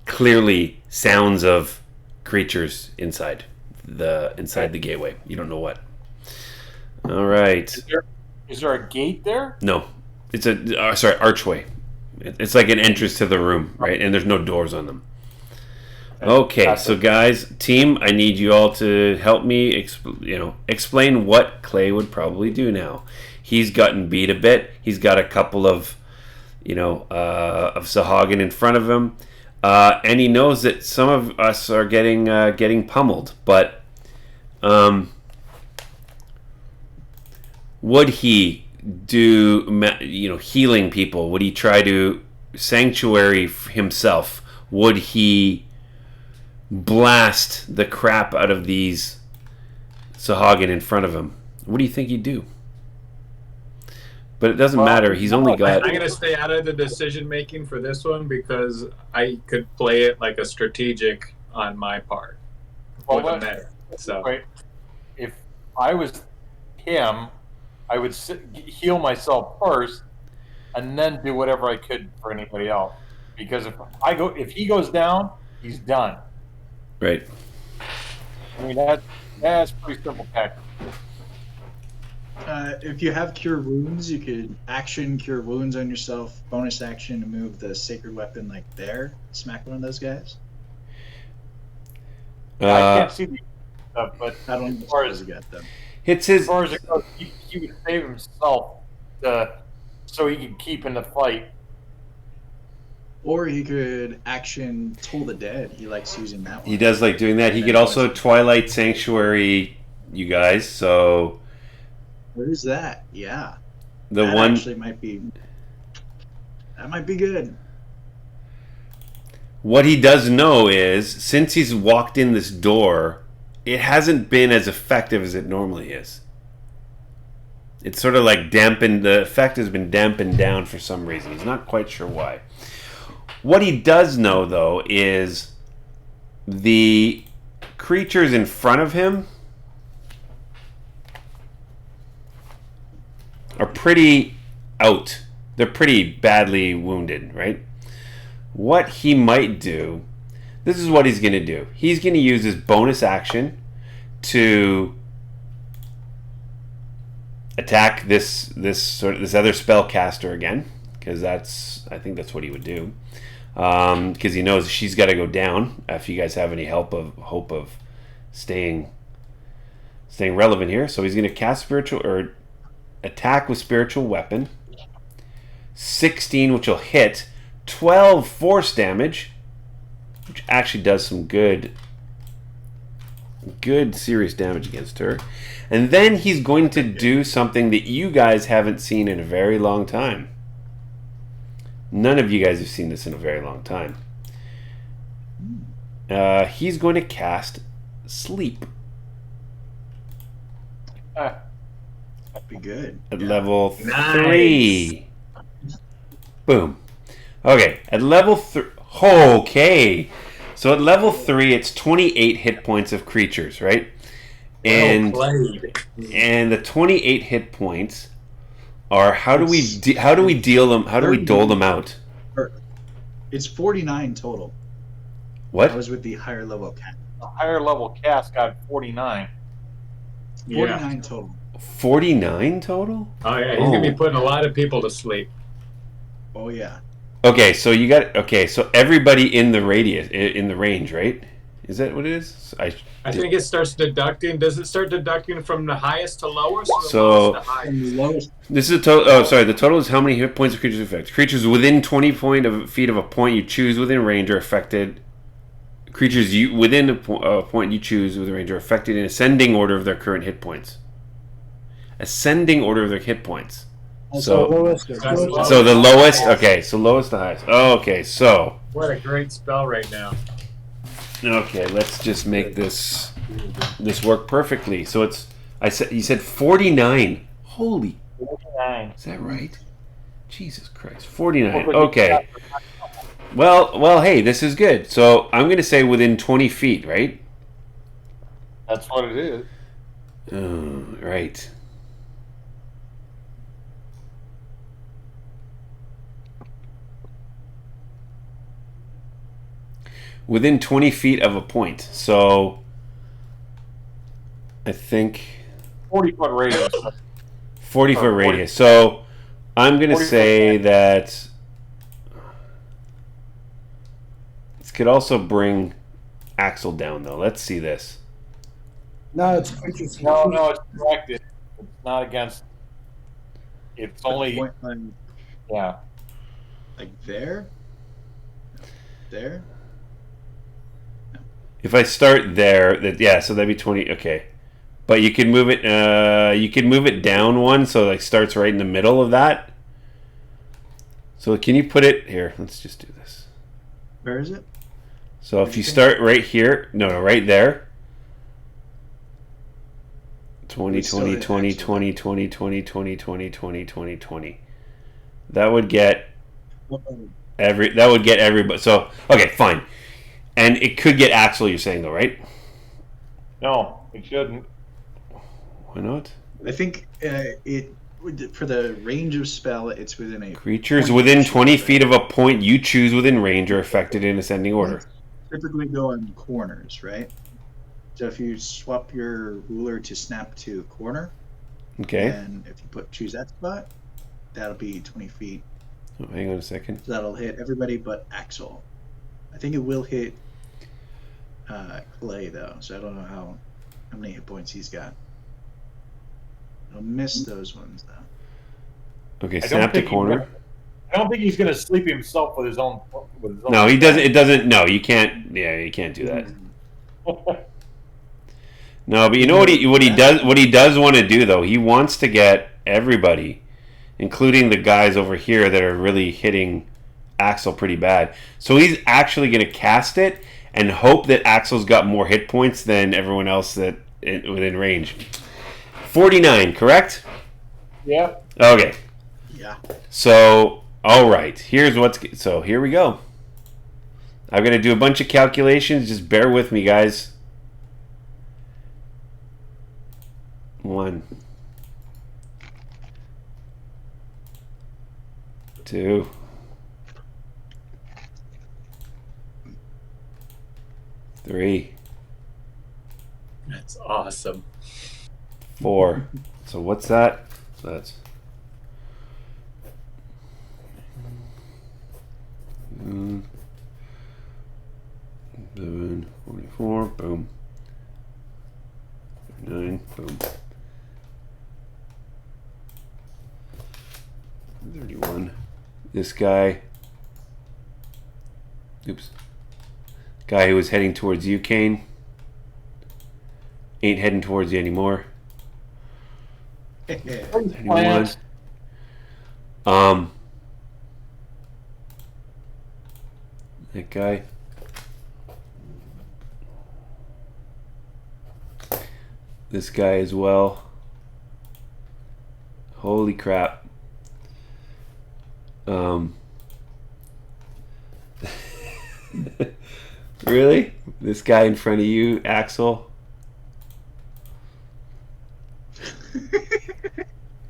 clearly sounds of creatures inside the gateway. You don't know what. All right. Is there a gate there? No, it's archway. It's like an entrance to the room, right? And there's no doors on them. Okay, so guys, team, I need you all to help me, explain what Clay would probably do now. He's gotten beat a bit. He's got a couple of, of Sahagin in front of him, and he knows that some of us are getting pummeled. But, would he do, healing people? Would he try to sanctuary himself? Would he blast the crap out of these Sahagin in front of him? What do you think he'd do? But it doesn't matter. He's only got... I'm going to stay out of the decision making for this one because I could play it like a strategic on my part. Well, So right. If I was him, I would heal myself first and then do whatever I could for anybody else. Because if he goes down, he's done. Right. I mean, that's pretty simple tactic. If you have Cure Wounds, you could action Cure Wounds on yourself, bonus action to move the sacred weapon like there, smack one of those guys. I can't see the stuff, but I don't know as far as you got them. It's his... As far as it goes, he would save himself so he could keep in the fight. Or he could action Toll the Dead. He likes using that one. He does like doing that. He could also Twilight Sanctuary you guys, so... What is that? Yeah. That actually might be... That might be good. What he does know is, since he's walked in this door, it hasn't been as effective as it normally is. It's sort of like the effect has been dampened down for some reason. He's not quite sure why. What he does know, though, is the creatures in front of him are pretty out. They're pretty badly wounded, right? What he might do, this is what he's going to do. He's going to use his bonus action to attack this other spellcaster again, because I think that's what he would do. Because he knows she's got to go down. If you guys have any hope of staying relevant here, so he's going to cast attack with spiritual weapon. 16, which will hit. 12 force damage, which actually does some good serious damage against her. And then he's going to do something that you guys haven't seen in a very long time. None of you guys have seen this in a very long time. He's going to cast Sleep. That'd be good. At level 3. Boom. Okay, at level 3. Okay. So at level 3, it's 28 hit points of creatures, right? And the 28 hit points are how do we deal them? How do we dole them out? It's 49 total. What? That was with the higher level cast. The higher level cast got 49. 49 total. 49 total? Oh yeah, he's gonna be putting a lot of people to sleep. Oh yeah. Okay, so so everybody in the range, right? Is that what it is? I think it starts deducting. Does it start deducting from the highest to lowest, or the So- lowest to And the highest? lowest, This is a total. Oh, sorry. The total is how many hit points of creatures affect. Creatures within 20 feet of a point you choose within range are affected. Creatures within a point you choose within range are affected in ascending order of their current hit points. Ascending order of their hit points. So, lowest, so the lowest. Okay, so lowest to highest. Okay, so What a great spell right now. okay, let's just make this work perfectly. So it's you said 49. Holy, 49. is that right? Jesus Christ, 49. Okay. Well, hey, this is good. So I'm going to say within 20 feet, right? That's what it is. Right. Within 20 feet of a point. So I think 40-foot radius. 40-foot Or 40. radius. So I'm going to 40 say that this could also bring Axel down, though. Let's see this. No, it's creatures. No, it's directed. It's not against. It's only. point on, Yeah. like there? There? If I start there, so that'd be 20. Okay, but you can move it. You can move it down one, so it like starts right in the middle of that. So can you put it here? Let's just do this. Where is it? So if you start right here, no, right there. 20, We still 20, hit 20, Axel. 20, 20, 20, 20, 20, 20, 20, 20. That would get everybody. So okay, fine. And it could get Axel, you're saying, though, right? No, it shouldn't. Why not? I think it for the range of spell, it's within a Creatures point within you choose, 20 right? feet of a point you choose within range are affected in ascending order. Typically go on corners, right? So if you swap your ruler to snap to corner, Okay. and if you choose that spot, that'll be 20 feet. Oh, hang on a second. So that'll hit everybody but Axel. I think it will hit Clay though, so I don't know how many hit points he's got. It'll miss those ones though. Okay, I don't snap to think corner. I don't think he's going to sleep himself with his own. No, he doesn't. It doesn't. No, you can't. Yeah, you can't do that. No, but you know what he does want to do though. He wants to get everybody, including the guys over here that are really hitting Axel pretty bad. So he's actually going to cast it and hope that Axel's got more hit points than everyone else that within range. 49, correct? Yeah. Okay. Yeah. So, all right. Here we go. I'm going to do a bunch of calculations. Just bear with me, guys. 1, 2, 3, That's awesome. 4. So what's that? So that's 7, 44, boom. 9, boom. 31. This guy. Oops. Guy who was heading towards you, Kane. Ain't heading towards you anymore. 31. That guy. This guy as well. Holy crap. Really? This guy in front of you, Axel?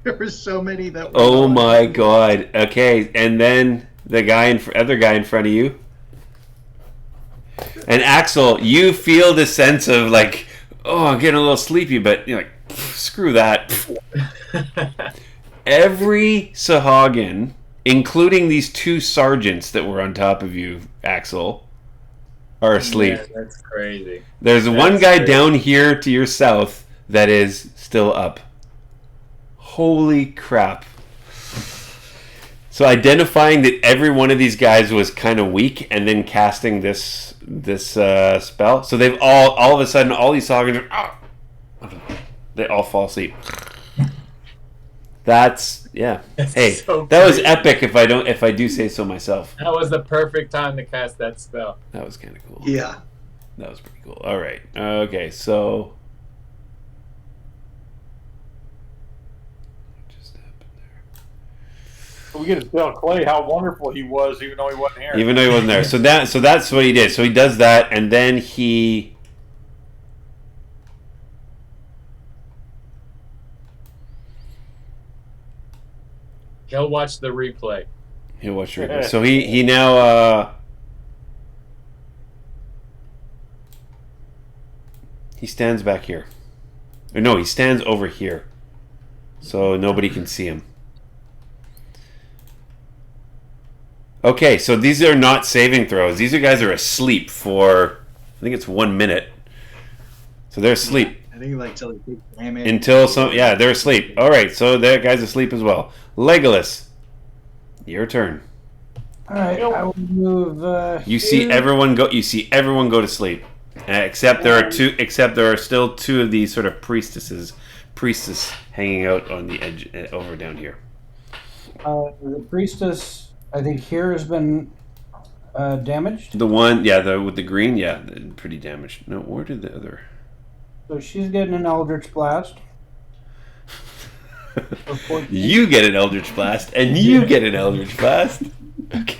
There were so many that. Oh my god. Okay, and then the other guy in front of you. And Axel, you feel the sense of like, oh, I'm getting a little sleepy, but you're like, screw that. Every Sahagin, including these 2 sergeants that were on top of you, Axel, are asleep. Man, that's crazy. There's one That's guy crazy. down here to your south that is still up. Holy crap. So identifying that every one of these guys was kind of weak and then casting this spell. So they've all of a sudden, all these Saugons they all fall asleep. That's, yeah. That's Hey, so that was crazy. epic if I do say so myself. That was the perfect time to cast that spell. That was kind of cool. Yeah. That was pretty cool. All right. Okay, so what just happened there? We get to tell Clay how wonderful he was, even though he wasn't here. Even though he wasn't there. So that's what he did. So he does that, and then he'll watch the replay. watch your. So he now he stands back here. Or no, he stands over here. So nobody can see him. Okay, so these are not saving throws. These guys are asleep for, I think it's 1 minute. So they're asleep I think like till they take damage. until they're asleep. All right, so that guy's asleep as well. Legolas, your turn. All right, I will move. You see here. everyone go. You see everyone go to sleep, except there are two. Except there are still two of these sort of priestess hanging out on the edge over down here. The priestess, I think, here has been damaged. The one, yeah, with the green, yeah, pretty damaged. No, where did the other? So she's getting an Eldritch Blast. You get an Eldritch Blast, and you get an Eldritch Blast. Okay.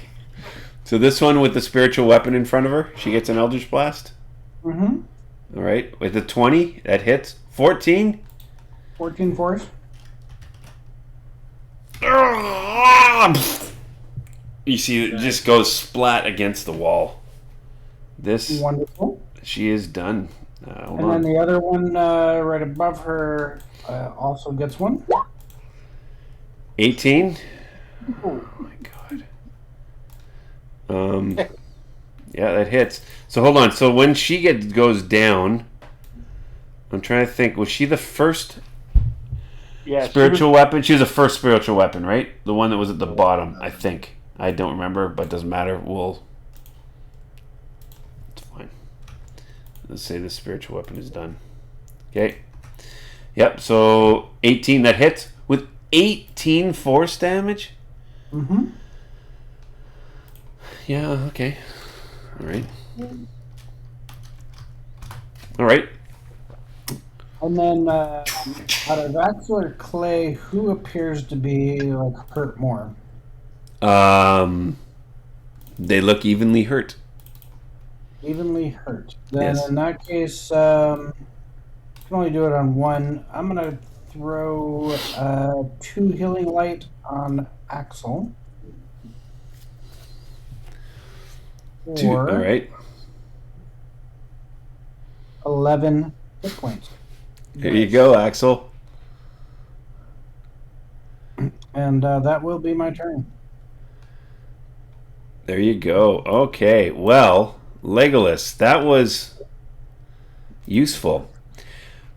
So this one with the spiritual weapon in front of her, she gets an Eldritch Blast. Mm-hmm. All right, with the 20, that hits. 14. 14 force. You see, it just goes splat against the wall. This, Wonderful. she is done. Hold And then on. the other one right above her also gets one. 18. Oh. Oh my god. Yeah, that hits. So hold on. So when she goes down, I'm trying to think. Was she the first Yeah, spiritual weapon? She was the first spiritual weapon, right? The one that was at the bottom, I think. I don't remember, but doesn't matter. It's fine. Let's say the spiritual weapon is done. Okay. Yep. So 18 that hits with 18 force damage. Mm-hmm. Yeah. Okay. All right. All right. And then out of Axel or Clay, who appears to be like hurt more? They look evenly hurt. Evenly hurt. Then Yes. in that case, can only do it on one. I'm gonna throw 2 healing light on Axel. Two. For All right. 11 hit points. Here you go, Axel. And that will be my turn. There you go. Okay. Well, Legolas, that was useful.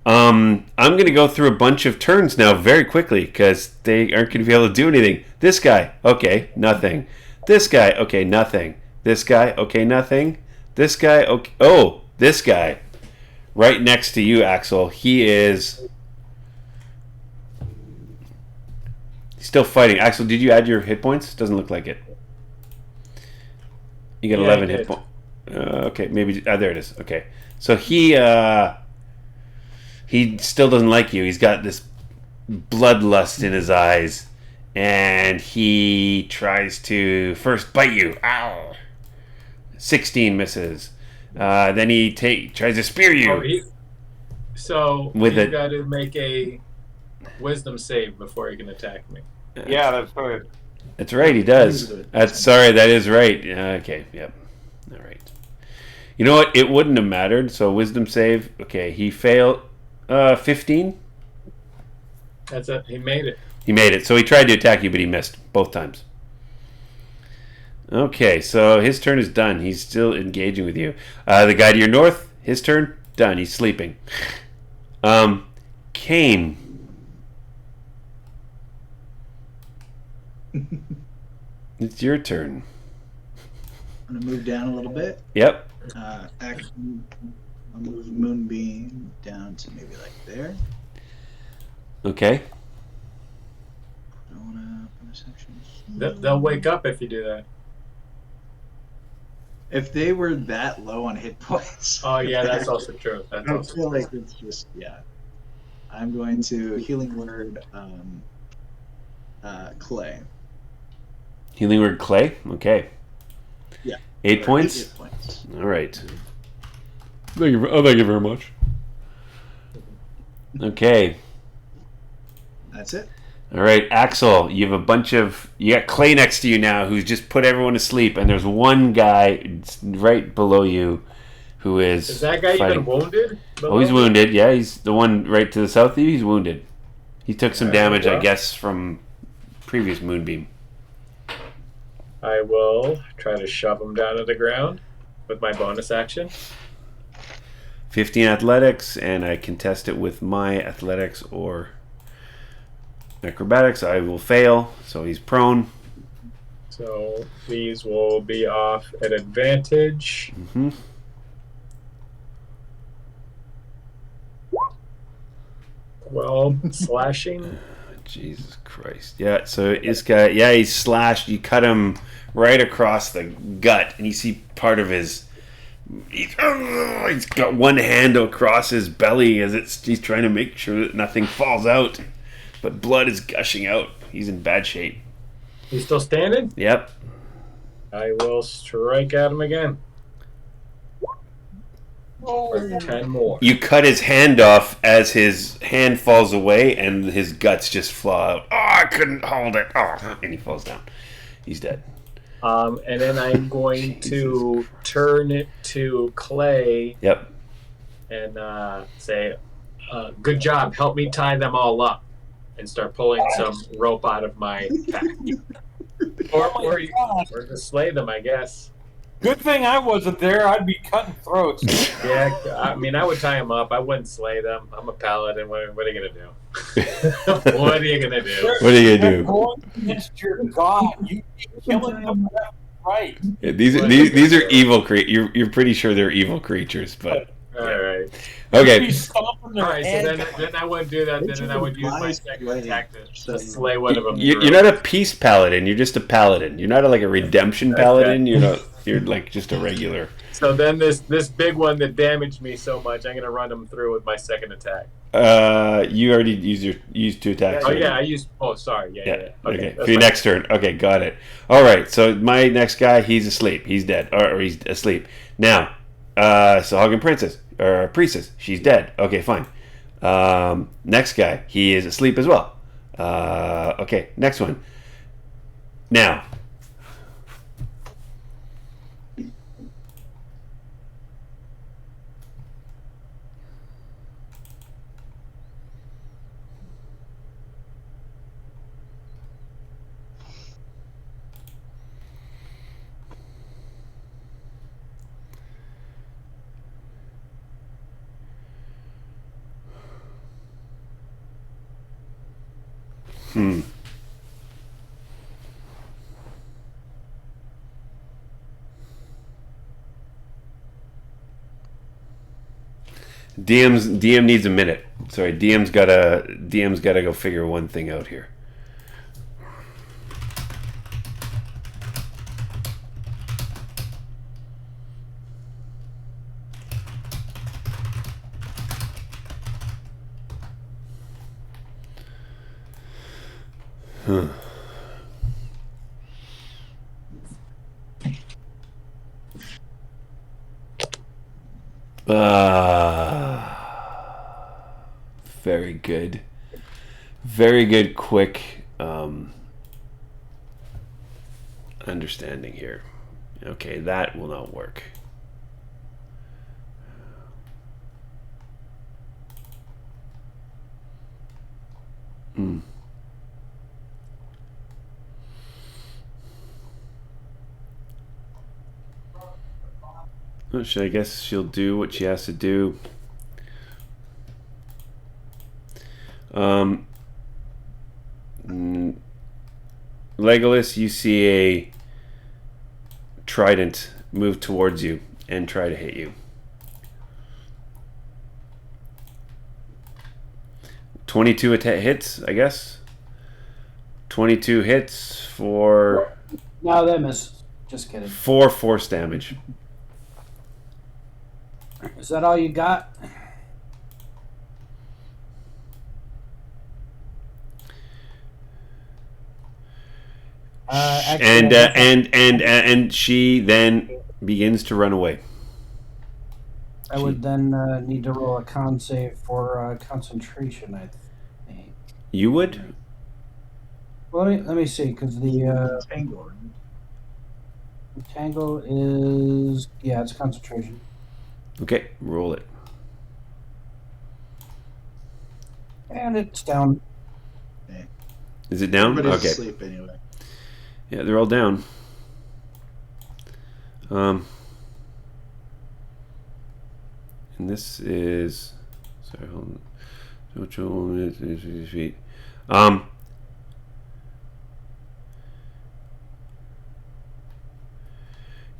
I'm going to go through a bunch of turns now very quickly because they aren't going to be able to do anything. This guy, okay, nothing. This guy, okay, nothing. This guy, okay, nothing. This guy, okay. Oh, this guy, right next to you, Axel. He's still fighting. Axel, did you add your hit points? Doesn't look like it. You got Yeah, 11 I hit did. points. Okay, maybe. There it is. Okay, so he still doesn't like you. He's got this bloodlust in his eyes, and he tries to first bite you. Ow! 16 misses. Then he tries to spear you. So With you it- got to make a wisdom save before you can attack me. Yeah, that's good. That's right, he does. Sorry, that is right. Yeah, okay, yep. All right. You know what? It wouldn't have mattered. So wisdom save. Okay, he failed. 15. That's it. He made it. He made it. So he tried to attack you, but he missed both times. Okay, so his turn is done. He's still engaging with you. The guy to your north, his turn, done. He's sleeping. Kane. It's your turn. I'm gonna move down a little bit. Yep. Action. I'll move Moonbeam down to maybe like there. Okay. I don't wanna section. They'll wake up if you do that. If they were that low on hit points. Oh yeah, that's also true. That's I also feel true. like it's just I'm going to healing word clay. Healing word clay. Okay. Yeah. 8 points. 8 hit points. All right. Thank you very much. Okay. That's it. All right, Axel, you got Clay next to you now who's just put everyone to sleep, and there's one guy right below you who is. Is that guy fighting. even wounded? Oh, he's wounded. Yeah, he's the one right to the south of you. He's wounded. He took some damage, I guess, from previous moonbeam. I will try to shove him down to the ground with my bonus action. 15 athletics, and I contest it with my athletics or acrobatics. I will fail, so he's prone. So these will be off at advantage. Mm-hmm. Well, slashing. Jesus Christ. Yeah, so this guy, he's slashed. You cut him right across the gut, and you see part of his. He's got one hand across his belly as he's trying to make sure that nothing falls out. But blood is gushing out. He's in bad shape. He's still standing? Yep. I will strike at him again. For 10 more. You cut his hand off as his hand falls away, and his guts just fly out. Oh, I couldn't hold it. Oh, and he falls down. He's dead. And then I'm going to turn it to Clay. Yep. And say, "Good job. Help me tie them all up," and start pulling some rope out of my pack, or just slay them, I guess. Good thing I wasn't there. I'd be cutting throats. Yeah, I mean, I would tie them up. I wouldn't slay them. I'm a paladin. What are you gonna do? What are you gonna do? What are you gonna You're do? going against your god. You be killing them left and right. Yeah, these are evil creatures. You're pretty sure they're evil creatures, but All right. You'd okay. be stomping All their right. So head. then I wouldn't do that. Then I would use my second attack to slay one of them. You're not a peace paladin. You're just a paladin. You're not like a redemption paladin. You're not. You're like just a regular. So then this big one that damaged me so much, I'm gonna run him through with my second attack. You already used 2 attacks. Oh right? yeah, I used. Oh sorry. Yeah. Okay. That's For your fine. next turn. Okay, got it. All right. So my next guy, he's asleep. He's dead, or he's asleep now. Sahagin Princess or Priestess, she's dead. Okay, fine. Next guy, he is asleep as well. Okay, next one. Now. DM needs a minute. Sorry, DM's gotta go figure one thing out here. Very good. Very good, quick understanding here. Okay, that will not work. I guess she'll do what she has to do. Legolas, you see a trident move towards you and try to hit you. 22 hits, I guess. 22 hits for... No, that misses. Just kidding. 4 force damage. Is that all you got? And she then begins to run away. I would then need to roll a con save for concentration, I think. You would? Well, let me see, because the tangle is... Yeah, it's concentration. Okay, roll it. And it's down. Is it down? Everybody's Okay. asleep anyway. Yeah, they're all down. And this is... Sorry, hold on.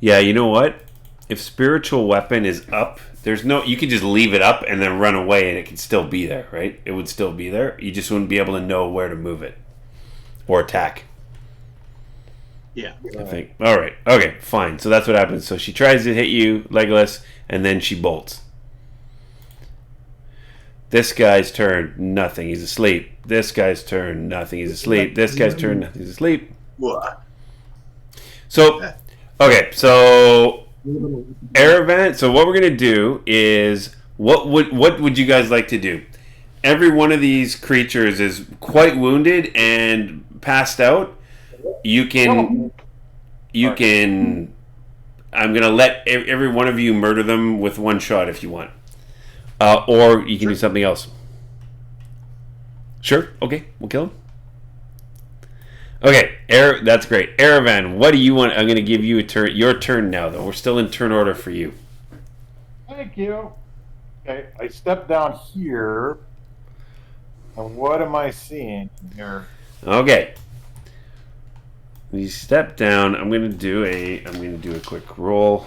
Yeah, you know what? If spiritual weapon is up, there's no... You can just leave it up and then run away and it can still be there, right? It would still be there. You just wouldn't be able to know where to move it. Or attack. Yeah. I think. All right. Okay, fine. So that's what happens. So she tries to hit you, Legolas, and then she bolts. This guy's turn, nothing. He's asleep. This guy's turn, nothing. He's asleep. This guy's turn, nothing. He's asleep. What? So, okay. So, Aravan. So what we're gonna do is what would you guys like to do? Every one of these creatures is quite wounded and passed out. You can. I'm gonna let every one of you murder them with one shot if you want, or you can do something else. Sure. Okay, we'll kill him. Okay, that's great. Aravan, what do you want? I'm gonna give you a turn. Your turn now, though. We're still in turn order for you. Thank you. Okay, I step down here. And what am I seeing here? Okay. You step down. I'm gonna do a quick roll.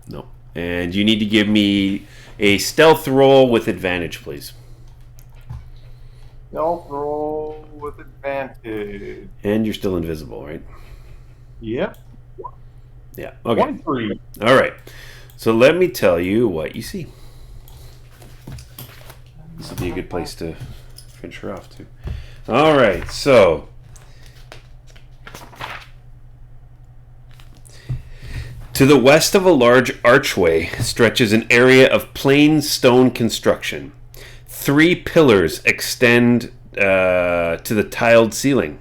No. And you need to give me a stealth roll with advantage, please. Stealth roll with advantage. And you're still invisible, right? Yep. Yeah. Okay. 23. All right. So let me tell you what you see. This would be a good place to finish her off, too. All right. So to the west of a large archway stretches an area of plain stone construction. 3 pillars extend to the tiled ceiling.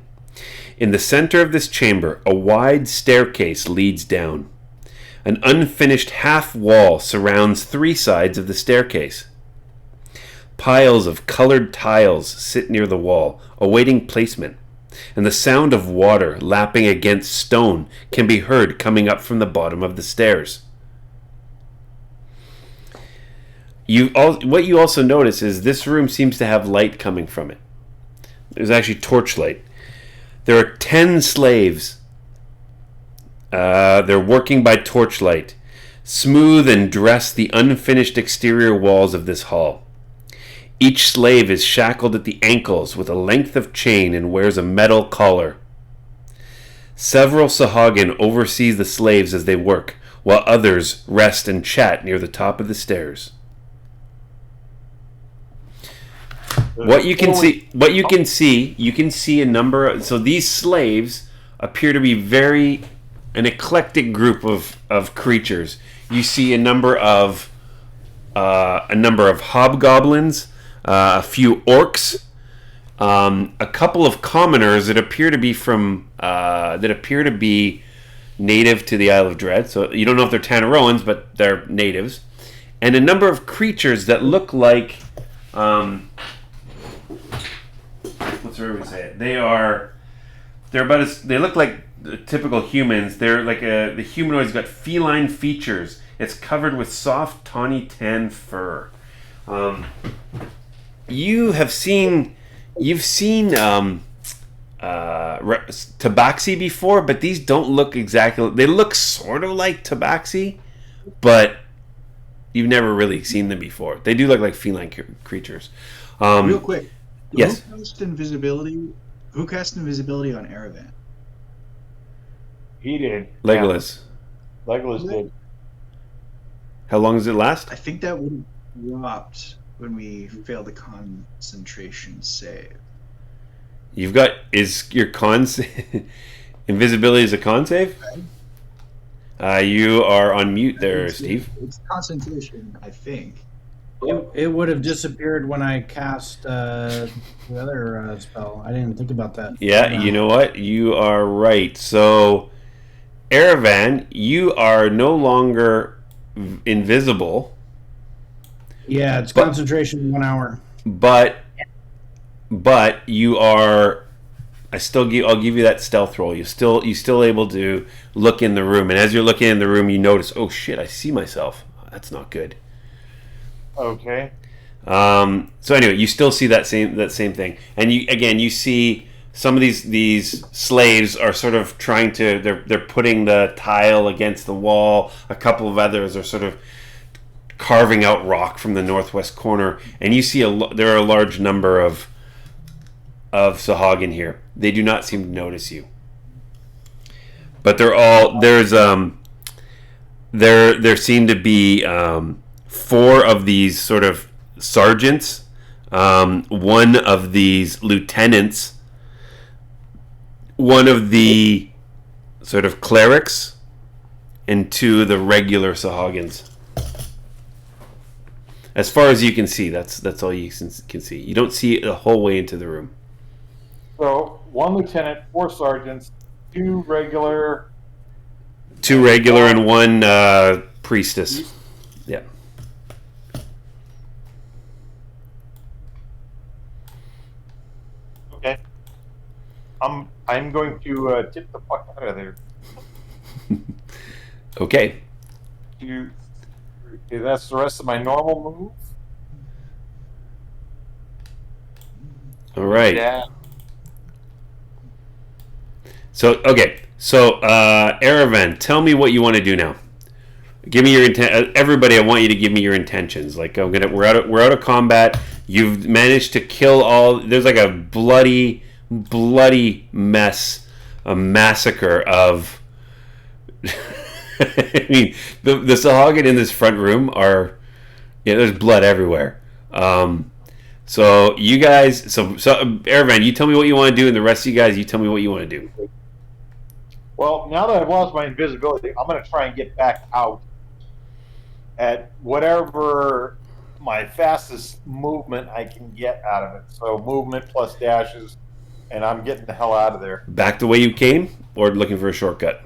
In the center of this chamber, a wide staircase leads down. An unfinished half wall surrounds 3 sides of the staircase. Piles of colored tiles sit near the wall, awaiting placement, and the sound of water lapping against stone can be heard coming up from the bottom of the stairs. What you also notice is this room seems to have light coming from it. There's actually torchlight. There are 10 slaves. They're working by torchlight. Smooth and dress the unfinished exterior walls of this hall. Each slave is shackled at the ankles with a length of chain and wears a metal collar. Several Sahagin oversee the slaves as they work, while others rest and chat near the top of the stairs. You can see a number of, so these slaves appear to be an eclectic group of creatures. You see a number of hobgoblins, a few orcs, a couple of commoners that appear to be native to the Isle of Dread. So you don't know if they're Tanaroans, but they're natives, and a number of creatures that look like what's the right way to say it? They're about as, they look like typical humans. They're like the humanoid's got feline features. It's covered with soft, tawny tan fur. You've seen tabaxi before, but these don't look exactly. They look sort of like tabaxi, but you've never really seen them before. They do look like feline creatures. Real quick. Yes. Who cast invisibility on Aravan? He did. Legolas. Yeah. Legolas did. How long does it last? I think that would have dropped when we failed the concentration save. You've got your con invisibility is a con save. Okay. You are on mute there, Steve. It's concentration, I think. It would have disappeared when I cast the other spell. I didn't think about that. Yeah, you know what? You are right. So, Aravan, you are no longer invisible. Yeah, it's concentration 1 hour. But you are. I'll give you that stealth roll. You still able to look in the room, and as you're looking in the room, you notice, oh shit, I see myself. That's not good. Okay. So anyway, you still see that same thing, and you see some of these slaves are sort of trying to they're putting the tile against the wall. A couple of others are sort of carving out rock from the northwest corner, and you see there are a large number of Sahagin here. They do not seem to notice you, but there seem to be 4 of these sort of sergeants, 1 of these lieutenants, 1 of the sort of clerics, and 2 of the regular Sahagins. As far as you can see, that's all you can see. You don't see the whole way into the room. So 1 lieutenant, 4 sergeants, 2 regular, 2 regular, and 1 priestess. Yeah. Okay. I'm going to tip the fuck out of there. Okay. Okay, that's the rest of my normal move. All right. Yeah. So Aravan, tell me what you want to do now. Give me your intent. Everybody, I want you to give me your intentions. Like we're out of combat. You've managed to kill all. There's like a bloody mess, a massacre of. I mean, the Sahagin in this front room are, there's blood everywhere. So you guys, so Aravan, you tell me what you want to do, and the rest of you guys, you tell me what you want to do. Well, now that I've lost my invisibility, I'm going to try and get back out at whatever my fastest movement I can get out of it. So movement plus dashes, and I'm getting the hell out of there. Back the way you came, or looking for a shortcut?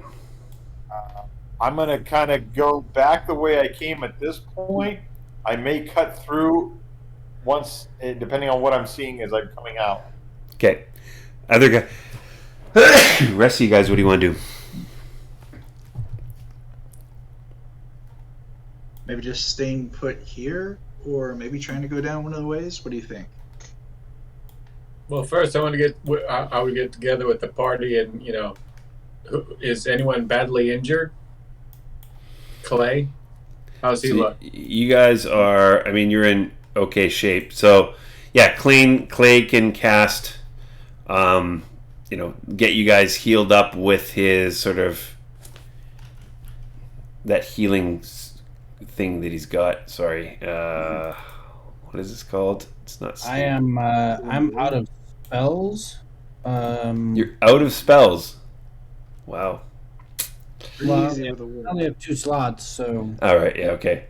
I'm going to kind of go back the way I came at this point. I may cut through once, depending on what I'm seeing as I'm coming out. Okay. Other guy. Rest of you guys, what do you want to do? Maybe just staying put here, or maybe trying to go down one of the ways? What do you think? Well, first I want to I would get together with the party, and is anyone badly injured? Clay, how's he look? You guys are. I mean, you're in okay shape. So, yeah, Clay can cast. Get you guys healed up with his sort of that healing thing that he's got. Sorry, what is this called? It's not. I'm out of spells. You're out of spells. Wow. Well, I only have 2 slots, so. All right. Yeah. Okay.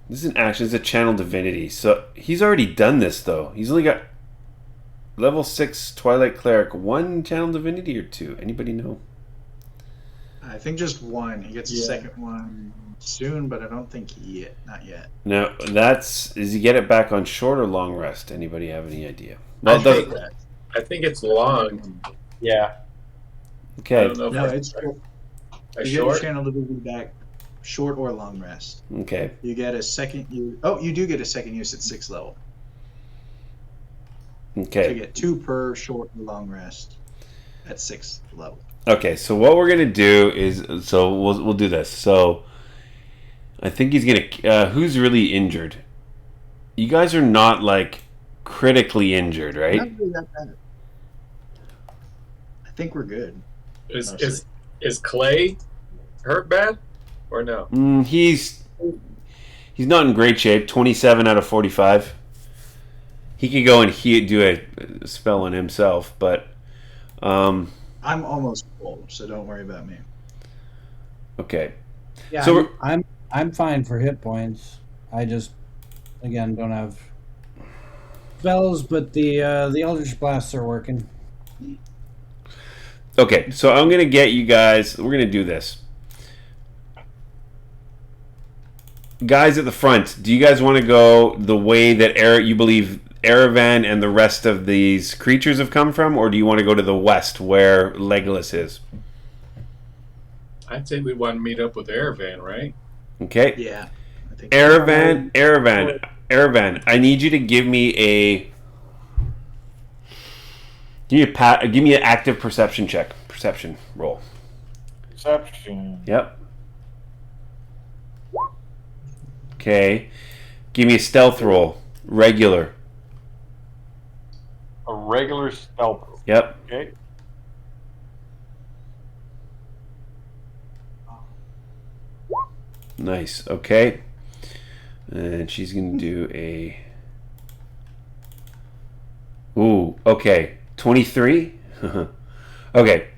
This is an action. It's a channel divinity. So he's already done this though. He's only got level 6 Twilight Cleric. 1 channel divinity or 2? Anybody know? I think just 1. He gets a second one soon, but I don't think yet. Not yet. Now, is you get it back on short or long rest? Anybody have any idea? I Well, it doesn't. think, I think it's long. Yeah. I Okay. don't know if No, I- it's short. a You get your short. channel division back, short or long rest. Okay. You get a second use. Oh, you do get a second use at 6th level. So you Okay. get 2 per short or long rest at 6th level. Okay. So what we're gonna do is, we'll do this. So I think he's gonna. Who's really injured? You guys are not like critically injured, right? Not really that bad. I think we're good. Is Clay hurt bad or no? He's not in great shape. 27 out of 45. He could go and do a spell on himself, but I'm almost full, so don't worry about me. okay. Yeah, So I'm fine for hit points. I just again don't have spells, but the Eldritch Blasts are working. Okay, so I'm gonna get you guys. We're gonna do this, guys at the front. Do you guys want to go the way that you believe Erevan and the rest of these creatures have come from, or do you want to go to the west where Legolas is? I'd say we want to meet up with Erevan, right? Okay, Yeah. I think Erevan. I need you to give me give me an active perception check. Perception roll. Perception. Yep. Okay. Give me a stealth roll. Regular. A regular stealth roll. Yep. Okay. Nice. Okay. And she's going to do a... Ooh, okay. 23? Okay.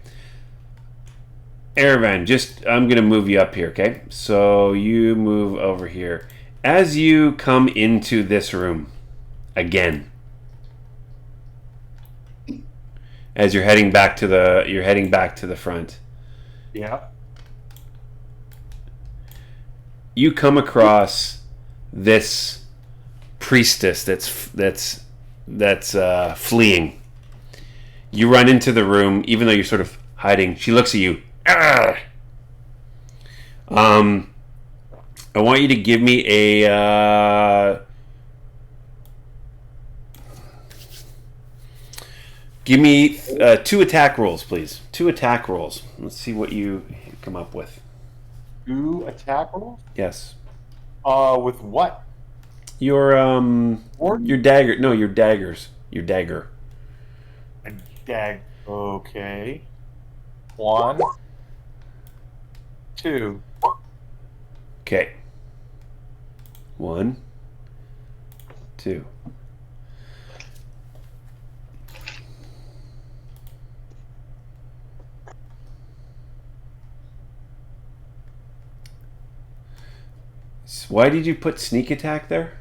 Erevan, I'm going to move you up here, okay? So you move over here. As you come into this room, again, as you're heading back to the front, Yeah. you come across this priestess that's fleeing. You run into the room, even though you're sort of hiding. She looks at you. Arrgh! I want you to give me a give me 2 attack rolls, please. 2 attack rolls. Let's see what you come up with. 2 attack rolls? Yes. With what? Your dagger. No, your daggers. Your dagger. A dag. Okay. 1, 2. Okay. 1, 2. Why did you put sneak attack there?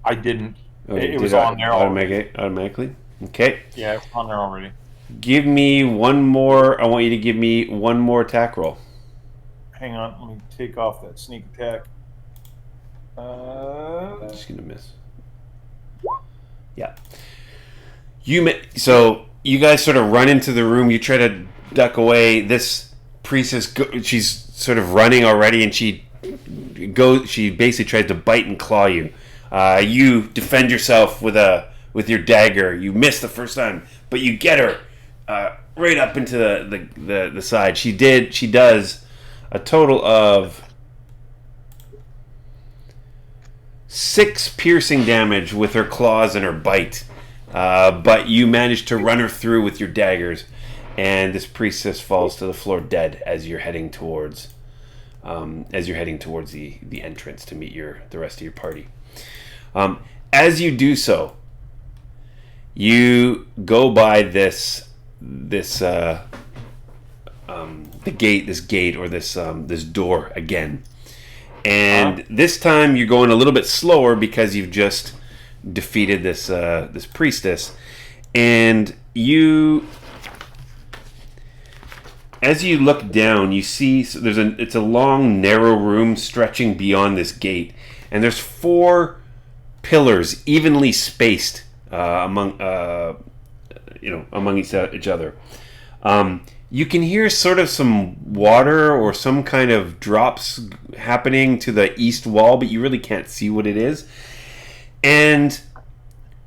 I didn't. Oh, It you was did on there already. automatically. Okay. Yeah, it's on there already. Give me one more. I want you to give me one more attack roll. Hang on, let me take off that sneak attack. Just gonna miss. Yeah. So you guys sort of run into the room. You try to duck away. This priestess, she's sort of running already, and she basically tries to bite and claw you. You defend yourself with your dagger. You miss the first time, but you get her right up into the side. She does a total of 6 piercing damage with her claws and her bite. But you manage to run her through with your daggers, and this priestess falls to the floor dead as you're heading towards the entrance to meet the rest of your party. As you do so, you go by the gate or this door again, and this time you're going a little bit slower because you've just defeated this priestess, and you as you look down, you see it's a long, narrow room stretching beyond this gate, and there's 4 pillars evenly spaced among each other. You can hear sort of some water or some kind of drops happening to the east wall, but you really can't see what it is. And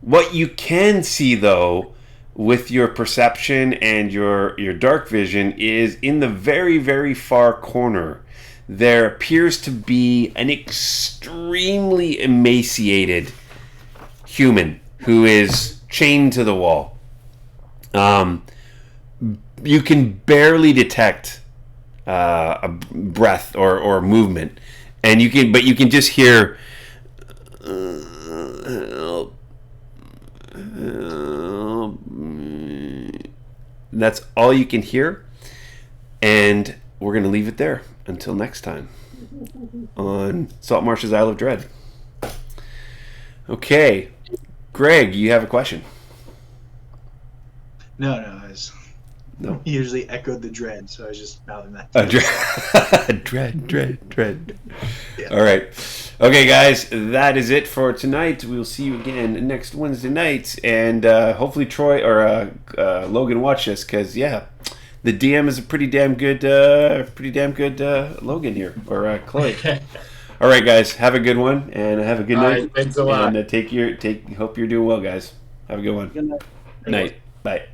what you can see, though, with your perception and your dark vision, is in the very, very far corner, there appears to be an extremely emaciated human who is chained to the wall. You can barely detect a breath or movement, and you can just hear help. That's all you can hear, and we're going to leave it there until next time on Saltmarsh's Isle of Dread. Okay, Greg, you have a question? No, No. He usually echoed the dread, so I was just mouthing that. Dread. Yeah. All right. Okay, guys, that is it for tonight. We'll see you again next Wednesday night, and hopefully Troy or Logan watch this, because the DM is a pretty damn good Logan here, or Chloe. All right, guys, have a good one, and have a good night. Right, thanks a lot. And hope you're doing well, guys. Have a good one. Good night. Night. Bye.